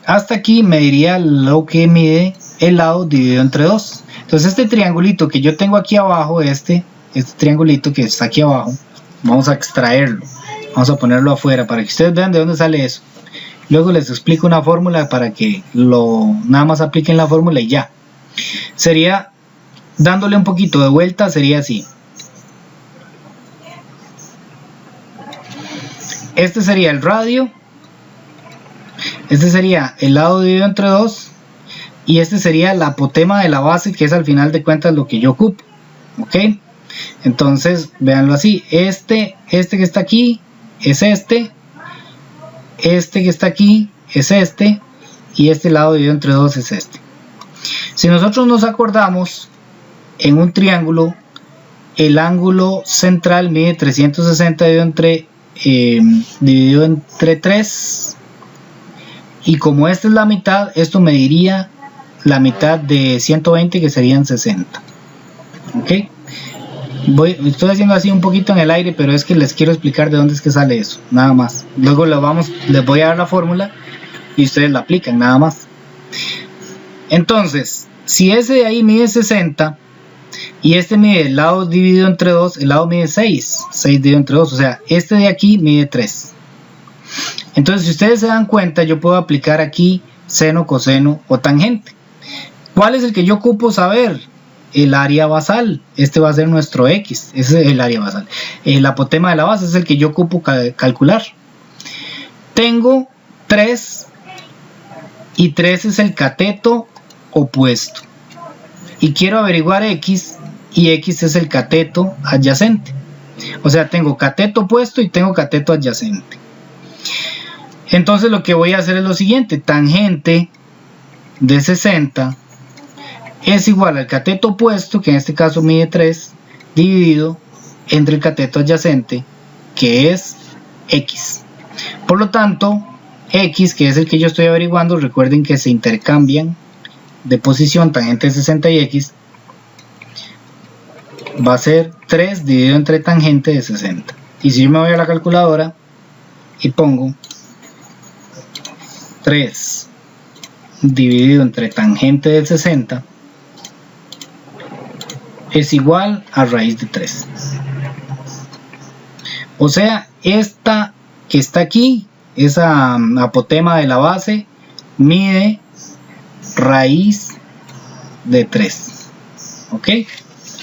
hasta aquí mediría lo que mide el lado dividido entre 2. Entonces este triangulito que yo tengo aquí abajo, este triangulito que está aquí abajo, vamos a extraerlo, vamos a ponerlo afuera para que ustedes vean de dónde sale eso. Luego les explico una fórmula para que nada más apliquen la fórmula y ya. Sería, dándole un poquito de vuelta, sería así. Este sería el radio. Este sería el lado dividido entre 2. Y este sería la apotema de la base, que es al final de cuentas lo que yo ocupo. ¿Ok? Entonces, véanlo así. Este que está aquí es este. Este que está aquí es este. Y este lado dividido entre 2 es este. Si nosotros nos acordamos, en un triángulo, el ángulo central mide 360 dividido entre 3. Y como esta es la mitad, esto mediría la mitad de 120, que serían 60. ¿Ok? Estoy haciendo así un poquito en el aire, pero es que les quiero explicar de dónde es que sale eso, nada más. Luego les voy a dar la fórmula y ustedes la aplican, nada más. Entonces, si ese de ahí mide 60 y este mide el lado dividido entre 2, el lado mide 6 dividido entre 2, o sea, este de aquí mide 3. Entonces, si ustedes se dan cuenta, yo puedo aplicar aquí seno, coseno o tangente. ¿Cuál es el que yo ocupo saber? El área basal. Este va a ser nuestro X. Ese es el área basal. El apotema de la base es el que yo ocupo calcular. Tengo 3 y 3 es el cateto opuesto. Y quiero averiguar X y X es el cateto adyacente. O sea, tengo cateto opuesto y tengo cateto adyacente. Entonces lo que voy a hacer es lo siguiente. Tangente de 60 es igual al cateto opuesto, que en este caso mide 3, dividido entre el cateto adyacente, que es X. Por lo tanto, X, que es el que yo estoy averiguando, recuerden que se intercambian de posición tangente de 60 y X, va a ser 3 dividido entre tangente de 60. Y si yo me voy a la calculadora y pongo 3 dividido entre tangente de 60 es igual a raíz de 3. O sea, esta que está aquí, esa apotema de la base, mide raíz de 3. ¿Ok? Eso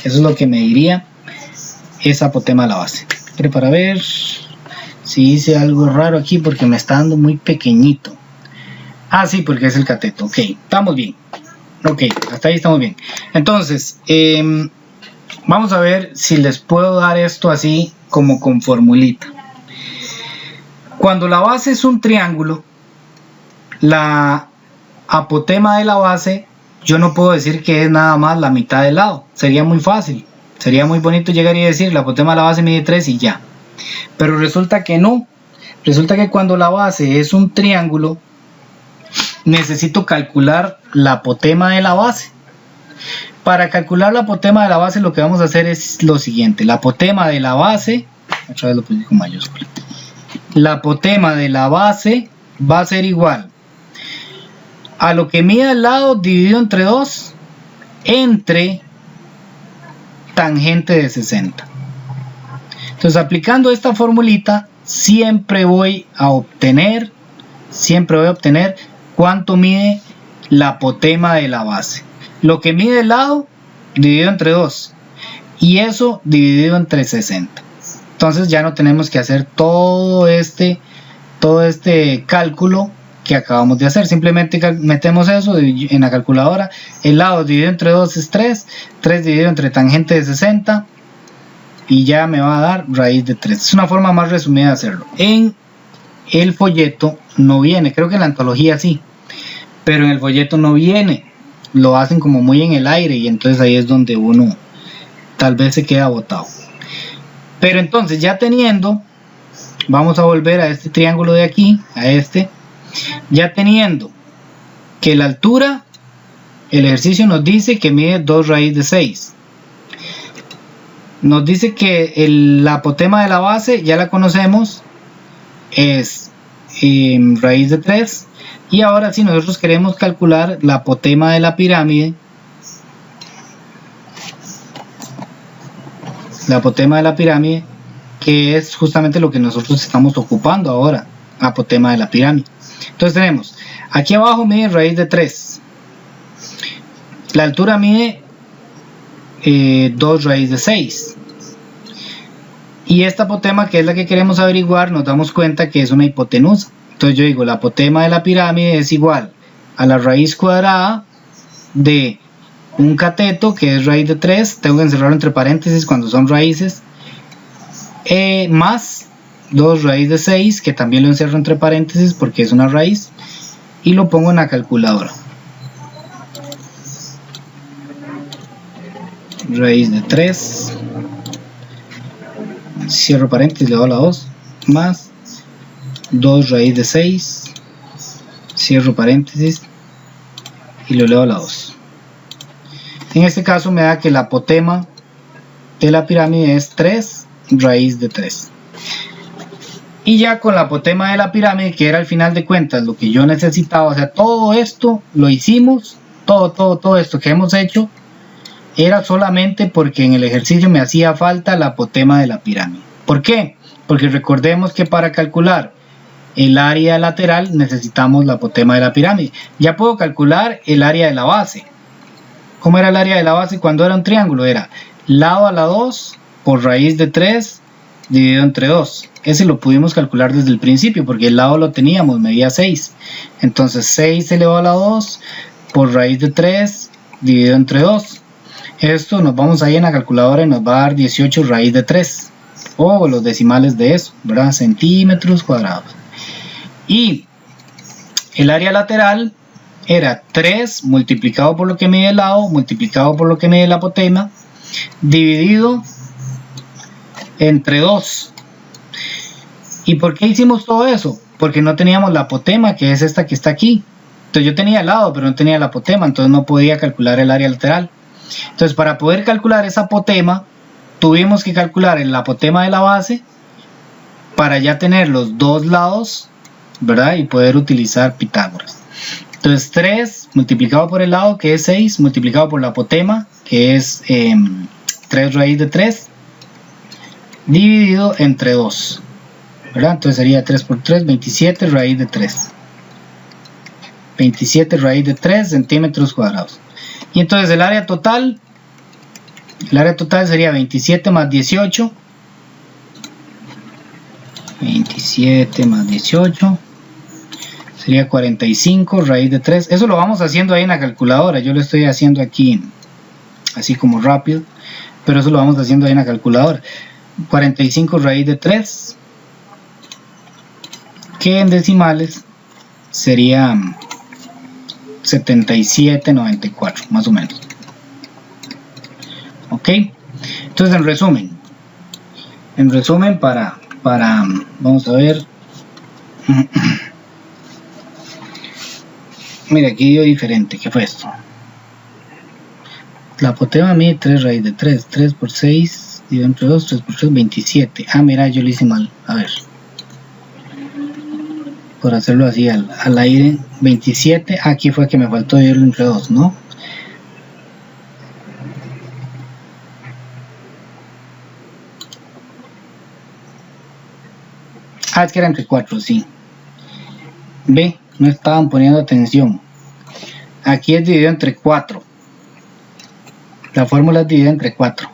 es lo que me diría esa apotema de la base. Pero para ver si hice algo raro aquí, porque me está dando muy pequeñito. Ah, sí, porque es el cateto. Ok, estamos bien. Ok, hasta ahí estamos bien. Entonces, vamos a ver si les puedo dar esto así como con formulita. Cuando la base es un triángulo, la apotema de la base, yo no puedo decir que es nada más la mitad del lado. Sería muy fácil. Sería muy bonito llegar y decir la apotema de la base mide 3 y ya. Pero resulta que no. Resulta que cuando la base es un triángulo, necesito calcular la apotema de la base. Para calcular la apotema de la base, lo que vamos a hacer es lo siguiente. La apotema de la base, otra vez lo puse con mayúscula. La apotema de la base va a ser igual a lo que mide el lado dividido entre 2 entre tangente de 60. Entonces, aplicando esta formulita, siempre voy a obtener cuánto mide la apotema de la base. Lo que mide el lado dividido entre 2 y eso dividido entre 60. Entonces ya no tenemos que hacer todo este cálculo que acabamos de hacer. Simplemente metemos eso en la calculadora. El lado dividido entre 2 es 3. 3 dividido entre tangente de 60. Y ya me va a dar raíz de 3. Es una forma más resumida de hacerlo. En el folleto no viene. Creo que en la antología sí. Pero en el folleto no viene. Lo hacen como muy en el aire. Y entonces ahí es donde uno tal vez se queda botado. Pero entonces ya teniendo, vamos a volver a este triángulo de aquí, a este. Ya teniendo que la altura, el ejercicio nos dice que mide 2 raíz de 6. Nos dice que la apotema de la base, ya la conocemos, es raíz de 3. Y ahora si nosotros queremos calcular la apotema de la pirámide, que es justamente lo que nosotros estamos ocupando ahora, apotema de la pirámide. Entonces tenemos, aquí abajo mide raíz de 3, la altura mide 2 raíz de 6, y esta apotema, que es la que queremos averiguar, nos damos cuenta que es una hipotenusa. Entonces yo digo, la apotema de la pirámide es igual a la raíz cuadrada de un cateto, que es raíz de 3, tengo que encerrarlo entre paréntesis cuando son raíces, más 2 raíz de 6, que también lo encierro entre paréntesis porque es una raíz, y lo pongo en la calculadora. Raíz de 3, cierro paréntesis, le doy a la 2, más 2 raíz de 6, cierro paréntesis y lo leo a la 2. En este caso me da que la apotema de la pirámide es 3 raíz de 3. Y ya con la apotema de la pirámide, que era al final de cuentas lo que yo necesitaba, o sea, todo esto lo hicimos, todo esto que hemos hecho, era solamente porque en el ejercicio me hacía falta la apotema de la pirámide. ¿Por qué? Porque recordemos que para calcular el área lateral necesitamos la apotema de la pirámide. Ya puedo calcular el área de la base. ¿Cómo era el área de la base cuando era un triángulo? Era lado a la 2 por raíz de 3 dividido entre 2. Ese lo pudimos calcular desde el principio porque el lado lo teníamos, medía 6. Entonces 6 elevado a la 2 por raíz de 3 dividido entre 2. Esto nos vamos ahí en la calculadora y nos va a dar 18 raíz de 3. O los decimales de eso, ¿verdad? Centímetros cuadrados. Y el área lateral era 3 multiplicado por lo que mide el lado, multiplicado por lo que mide la apotema, dividido entre 2. ¿Y por qué hicimos todo eso? Porque no teníamos la apotema, que es esta que está aquí. Entonces yo tenía el lado, pero no tenía la apotema, entonces no podía calcular el área lateral. Entonces para poder calcular esa apotema, tuvimos que calcular el apotema de la base para ya tener los dos lados, ¿verdad? Y poder utilizar Pitágoras. Entonces 3 multiplicado por el lado, que es 6, multiplicado por la apotema, que es 3 raíz de 3, dividido entre 2, ¿verdad? Entonces sería 3 por 3, 27 raíz de 3. 27 raíz de 3 centímetros cuadrados. Y entonces el área total sería 27 más 18. 27 más 18 sería 45 raíz de 3. Eso lo vamos haciendo ahí en la calculadora. Yo lo estoy haciendo aquí así como rápido, pero eso lo vamos haciendo ahí en la calculadora. 45 raíz de 3, que en decimales sería 77,94 más o menos. Ok, entonces en resumen para vamos a ver. Mira, aquí dio diferente. ¿Qué fue esto? La apotema mide 3 raíz de 3. 3 por 6 dividido entre 2. 3 por 3, 27. Ah, mira, yo lo hice mal. A ver, por hacerlo así al aire, 27. Aquí fue que me faltó dividirlo entre 2, ¿no? Ah, es que era entre 4, sí. Ve, no estaban poniendo atención. Aquí es dividido entre 4. La fórmula es dividida entre 4.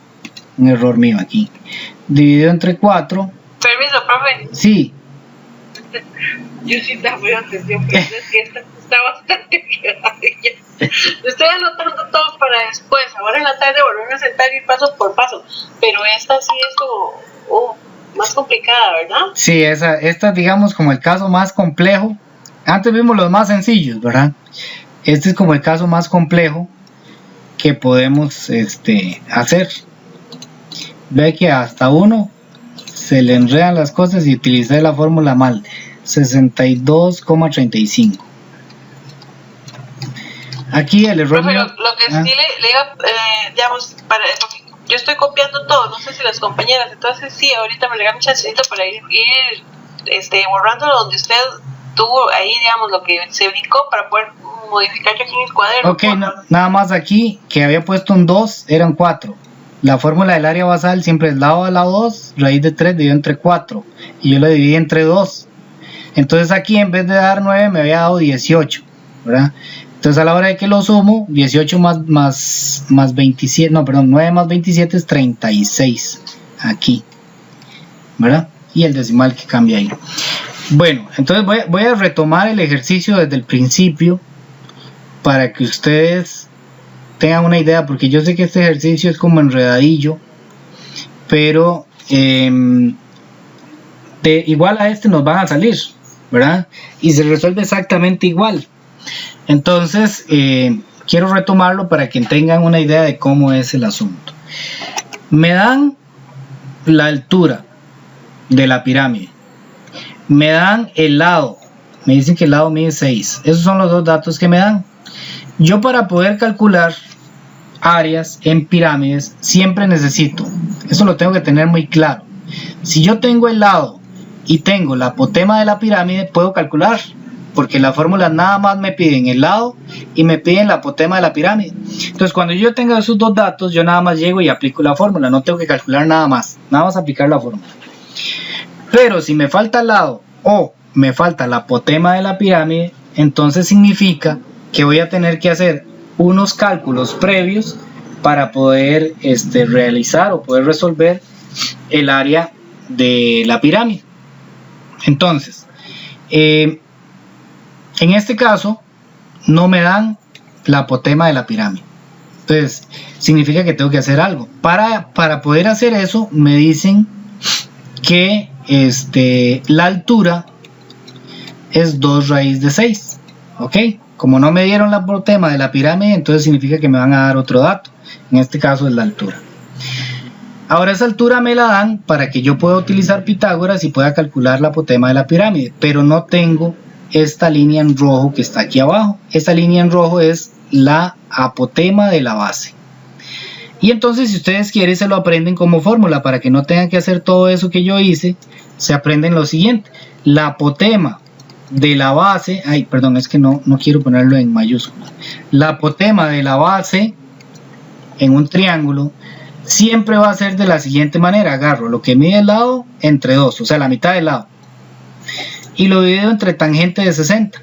Un error mío aquí. Dividido entre 4. Permiso, profe. Sí. Yo sí estaba poniendo atención, pero es que esta está bastante clara. Estoy anotando todo para después. Ahora en la tarde volverme a sentar y ir paso por paso. Pero esta sí es como más complicada, ¿verdad? Sí, esta es, digamos, como el caso más complejo. Antes vimos los más sencillos, ¿verdad? Este es como el caso más complejo que podemos hacer. Ve que hasta uno se le enredan las cosas y utilicé la fórmula mal. 62,35. Aquí el error mío. Lo que sí le iba, digamos, yo estoy copiando todo, no sé si las compañeras, entonces sí, ahorita me regalan un chancecito para ir borrando donde usted tuvo ahí, digamos, lo que se brincó para poder modificar yo aquí en el cuaderno. Ok, nada más aquí, que había puesto un 2, eran 4. La fórmula del área basal siempre es lado a lado 2, raíz de 3 dividido entre 4. Y yo lo dividí entre 2. Entonces aquí en vez de dar 9 me había dado 18, ¿verdad? Entonces a la hora de que lo sumo, 18 más 27, no, perdón, 9 más 27 es 36 aquí, ¿verdad? Y el decimal que cambia ahí. Bueno, entonces voy a retomar el ejercicio desde el principio para que ustedes tengan una idea, porque yo sé que este ejercicio es como enredadillo, pero igual a este nos van a salir, ¿verdad? Y se resuelve exactamente igual. Entonces quiero retomarlo para que tengan una idea de cómo es el asunto. Me dan la altura de la pirámide, me dan el lado, me dicen que el lado mide 6. Esos son los dos datos que me dan. Yo, para poder calcular áreas en pirámides, siempre necesito, eso lo tengo que tener muy claro, si yo tengo el lado y tengo la apotema de la pirámide, puedo calcular, porque las fórmulas nada más me piden el lado y me piden la apotema de la pirámide. Entonces cuando yo tenga esos dos datos, yo nada más llego y aplico la fórmula, no tengo que calcular nada más aplicar la fórmula. Pero si me falta el lado o me falta la apotema de la pirámide, entonces significa que voy a tener que hacer unos cálculos previos para poder realizar o poder resolver el área de la pirámide. Entonces, en este caso no me dan la apotema de la pirámide, entonces significa que tengo que hacer algo. Para poder hacer eso, me dicen que la altura es 2 raíz de 6. ok, como no me dieron la apotema de la pirámide, entonces significa que me van a dar otro dato, en este caso es la altura. Ahora esa altura me la dan para que yo pueda utilizar Pitágoras y pueda calcular la apotema de la pirámide, pero no tengo esta línea en rojo que está aquí abajo. Esta línea en rojo es la apotema de la base. Y entonces, si ustedes quieren, se lo aprenden como fórmula para que no tengan que hacer todo eso que yo hice. Se aprenden lo siguiente: la apotema de la base, ay, perdón, es que no quiero ponerlo en mayúsculas. La apotema de la base en un triángulo siempre va a ser de la siguiente manera: agarro lo que mide el lado entre 2, o sea, la mitad del lado, y lo divido entre tangente de 60.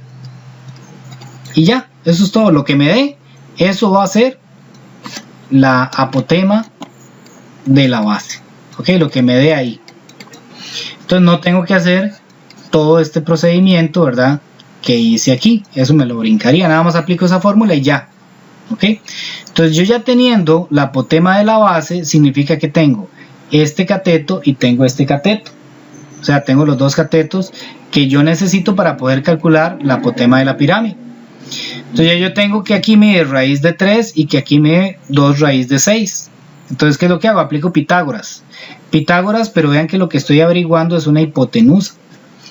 Y ya, eso es todo. Lo que me dé, eso va a ser la apotema de la base. Ok, lo que me dé ahí. Entonces no tengo que hacer todo este procedimiento, ¿verdad?, que hice aquí. Eso me lo brincaría. Nada más aplico esa fórmula y ya. Ok, entonces yo ya teniendo la apotema de la base, significa que tengo este cateto y tengo este cateto. O sea, tengo los dos catetos que yo necesito para poder calcular la apotema de la pirámide. Entonces ya yo tengo que aquí mide raíz de 3 y que aquí mide 2 raíz de 6. Entonces, ¿qué es lo que hago? Aplico Pitágoras. Pitágoras, pero vean que lo que estoy averiguando es una hipotenusa.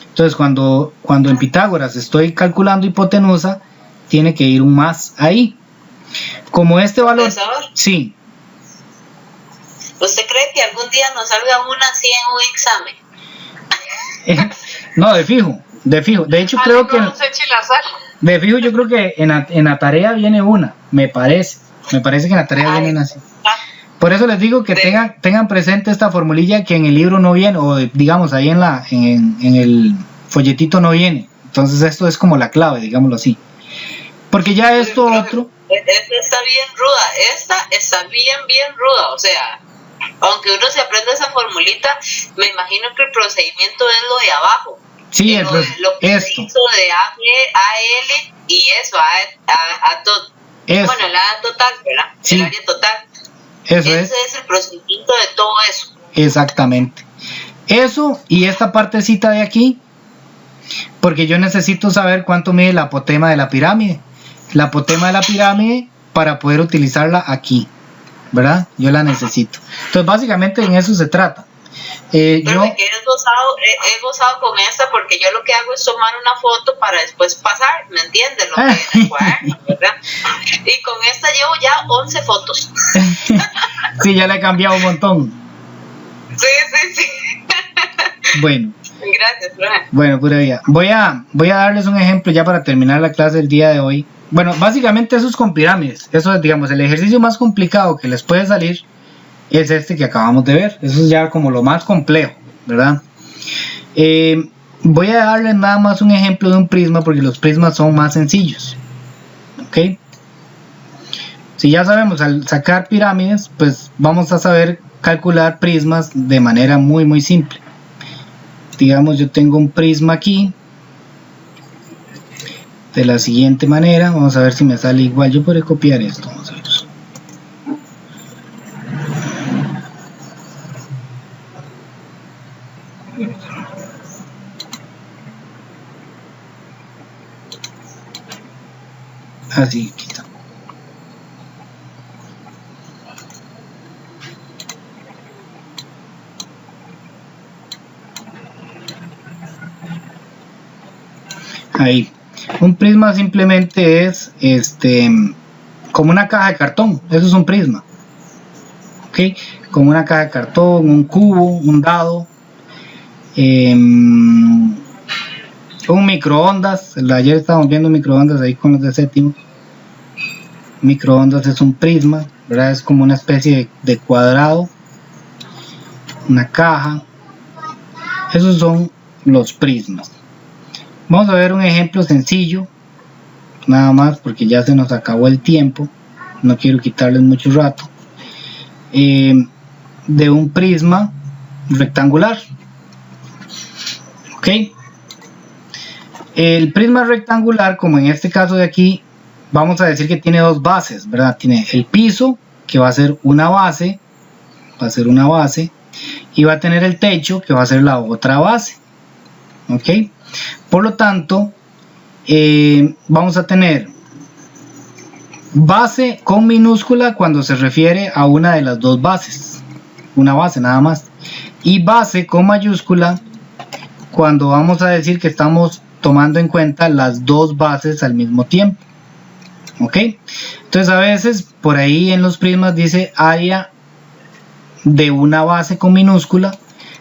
Entonces, cuando en Pitágoras estoy calculando hipotenusa, tiene que ir un más ahí. Como este valor... Profesor, Sí. ¿usted cree que algún día nos salga una así en un examen? No, de fijo. De hecho, creo que... De fijo, yo creo que en la tarea viene una. Me parece que en la tarea vienen así. Por eso les digo que tengan presente esta formulilla que en el libro no viene, o digamos ahí en el folletito no viene. Entonces esto es como la clave, digámoslo así. Porque ya esto otro... Esta está bien ruda, esta está bien ruda, o sea, aunque uno se aprenda esa formulita, me imagino que el procedimiento es lo de abajo. Sí, lo que esto. se hizo de AL y eso, bueno, el área total, ¿verdad? Sí. El área total. Ese es el procedimiento de todo eso. Exactamente. Eso y esta partecita de aquí, porque yo necesito saber cuánto mide la apotema de la pirámide. La apotema de la pirámide para poder utilizarla aquí, ¿verdad? Yo la necesito. Entonces básicamente en eso se trata. Pero yo he gozado con esta porque yo lo que hago es tomar una foto para después pasar, ¿me entiendes? Lo que en el cuaderno, ¿verdad? Y con esta llevo ya 11 fotos. Sí, ya le he cambiado un montón. Sí. Bueno. Gracias, Flora. Bueno, pura vida. Voy a darles un ejemplo ya para terminar la clase del día de hoy. Bueno, básicamente eso es con pirámides. Eso es, digamos, el ejercicio más complicado que les puede salir es este que acabamos de ver. Eso es ya como lo más complejo, ¿verdad? Voy a darles nada más un ejemplo de un prisma porque los prismas son más sencillos. ¿Ok? Si ya sabemos al sacar pirámides, pues vamos a saber calcular prismas de manera muy muy simple. Digamos, yo tengo un prisma aquí de la siguiente manera. Vamos a ver si me sale igual. Yo podré copiar esto. Vamos a ver. Así, aquí está. Ahí. Un prisma simplemente es como una caja de cartón. Eso es un prisma. ¿Ok? Como una caja de cartón, un cubo, un dado, un microondas. Ayer estábamos viendo microondas ahí con los de séptimo. Microondas es un prisma, ¿verdad? Es como una especie de cuadrado, una caja. Esos son los prismas. Vamos a ver un ejemplo sencillo, nada más porque ya se nos acabó el tiempo, no quiero quitarles mucho rato, de un prisma rectangular. Ok, el prisma rectangular, como en este caso de aquí, vamos a decir que tiene dos bases, ¿verdad? Tiene el piso, que va a ser una base, y va a tener el techo, que va a ser la otra base. Ok, por lo tanto, vamos a tener base con minúscula cuando se refiere a una de las dos bases. una base nada más. Y base con mayúscula cuando vamos a decir que estamos tomando en cuenta las dos bases al mismo tiempo. Ok, entonces a veces por ahí en los prismas dice área de una base con minúscula.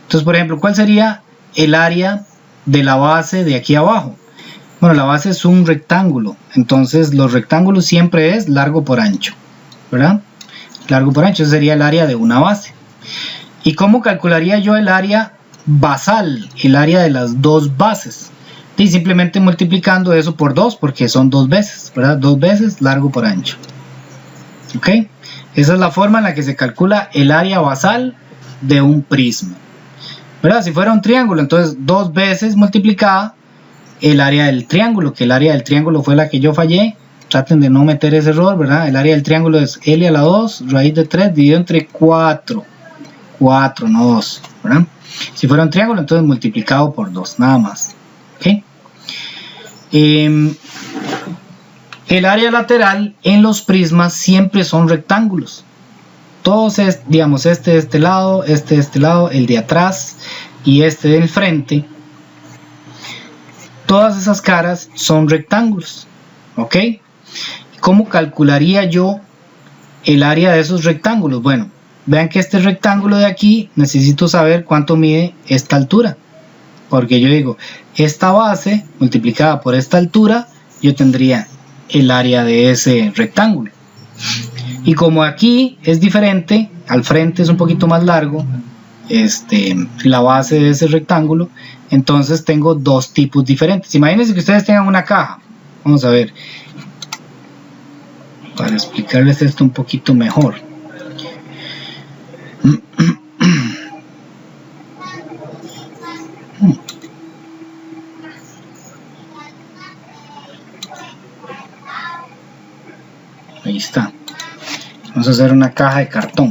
Entonces, por ejemplo, ¿cuál sería el área de la base de aquí abajo? Bueno, la base es un rectángulo, entonces los rectángulos siempre es largo por ancho, ¿verdad? Largo por ancho, ese sería el área de una base. ¿Y cómo calcularía yo el área basal, el área de las dos bases? Y simplemente multiplicando eso por 2, porque son dos veces, ¿verdad? Dos veces largo por ancho. ¿Ok? Esa es la forma en la que se calcula el área basal de un prisma, ¿verdad? Si fuera un triángulo, entonces dos veces multiplicada el área del triángulo, que el área del triángulo fue la que yo fallé. Traten de no meter ese error, ¿verdad? El área del triángulo es L a la 2, raíz de 3, dividido entre 4. 4, no 2, ¿verdad? Si fuera un triángulo, entonces multiplicado por 2, nada más. ¿Ok? El área lateral en los prismas siempre son rectángulos. Todos, digamos, este de este lado, el de atrás y este del frente. Todas esas caras son rectángulos. ¿Ok? ¿Cómo calcularía yo el área de esos rectángulos? Bueno, vean que este rectángulo de aquí necesito saber cuánto mide esta altura. Porque yo digo, esta base multiplicada por esta altura, yo tendría el área de ese rectángulo. Y como aquí es diferente, al frente es un poquito más largo, la base de ese rectángulo, entonces tengo dos tipos diferentes. Imagínense que ustedes tengan una caja. Vamos a ver, para explicarles esto un poquito mejor. Ahí está. Vamos a hacer una caja de cartón.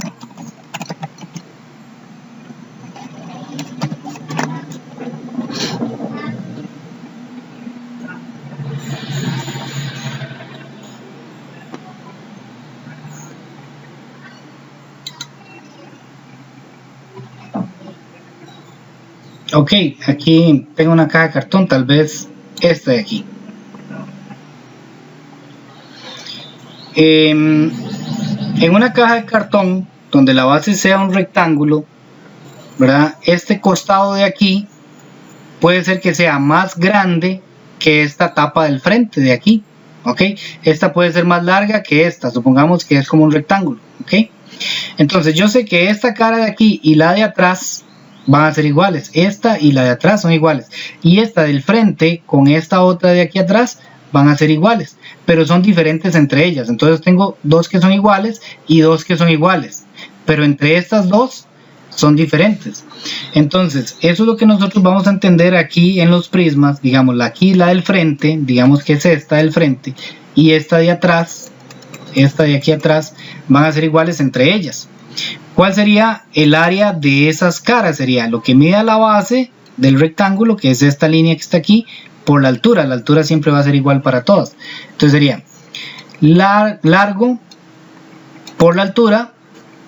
Ok, aquí tengo una caja de cartón, tal vez esta de aquí. En una caja de cartón donde la base sea un rectángulo, ¿verdad? Este costado de aquí puede ser que sea más grande que esta tapa del frente de aquí, ¿ok? Esta puede ser más larga que esta, supongamos que es como un rectángulo, ¿ok? Entonces yo sé que esta cara de aquí y la de atrás van a ser iguales, esta y la de atrás son iguales, y esta del frente con esta otra de aquí atrás van a ser iguales, pero son diferentes entre ellas. Entonces tengo dos que son iguales y dos que son iguales, pero entre estas dos son diferentes. Entonces eso es lo que nosotros vamos a entender aquí en los prismas. Digamos, aquí la del frente, digamos que es esta del frente, y esta de atrás, esta de aquí atrás, van a ser iguales entre ellas. ¿Cuál sería el área de esas caras? Sería lo que mide la base del rectángulo, que es esta línea que está aquí, por la altura. La altura siempre va a ser igual para todas. Entonces sería largo por la altura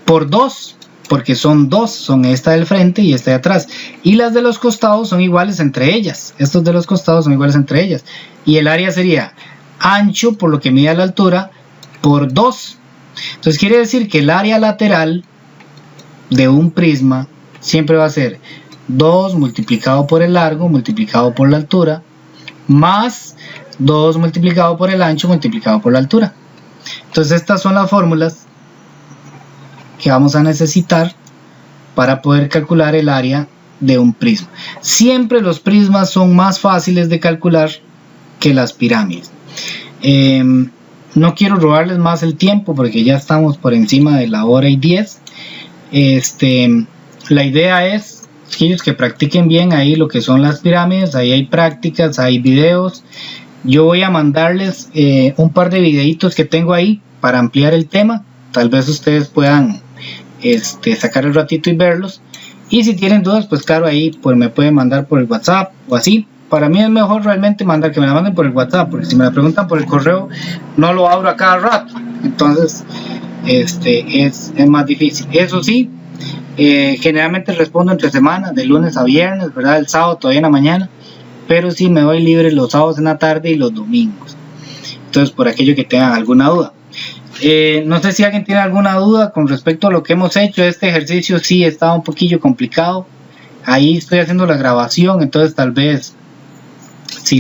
por 2, porque son dos, son esta del frente y esta de atrás. Y las de los costados son iguales entre ellas. Estos de los costados son iguales entre ellas. Y el área sería ancho por lo que mide la altura por 2. Entonces quiere decir que el área lateral de un prisma siempre va a ser 2 multiplicado por el largo multiplicado por la altura más 2 multiplicado por el ancho multiplicado por la altura. Entonces estas son las fórmulas que vamos a necesitar para poder calcular el área de un prisma. Siempre los prismas son más fáciles de calcular que las pirámides. No quiero robarles más el tiempo porque ya estamos por encima de la hora y 10. La idea es que practiquen bien ahí lo que son las pirámides. Ahí hay prácticas, hay videos. Yo voy a mandarles un par de videitos que tengo ahí para ampliar el tema. Tal vez ustedes puedan sacar el ratito y verlos. Y si tienen dudas, pues claro, ahí pues me pueden mandar por el WhatsApp o así. Para mí es mejor realmente que me la manden por el WhatsApp, porque si me la preguntan por el correo no lo abro a cada rato. Entonces es más difícil. Eso sí, Generalmente respondo entre semanas, de lunes a viernes, ¿verdad? El sábado todavía en la mañana, pero sí me doy libre los sábados en la tarde y los domingos. Entonces, por aquello que tengan alguna duda. No sé si alguien tiene alguna duda con respecto a lo que hemos hecho. Este ejercicio sí estaba un poquillo complicado. Ahí estoy haciendo la grabación, entonces tal vez si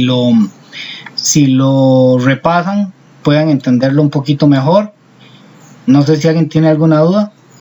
lo repasan puedan entenderlo un poquito mejor. No sé si alguien tiene alguna duda.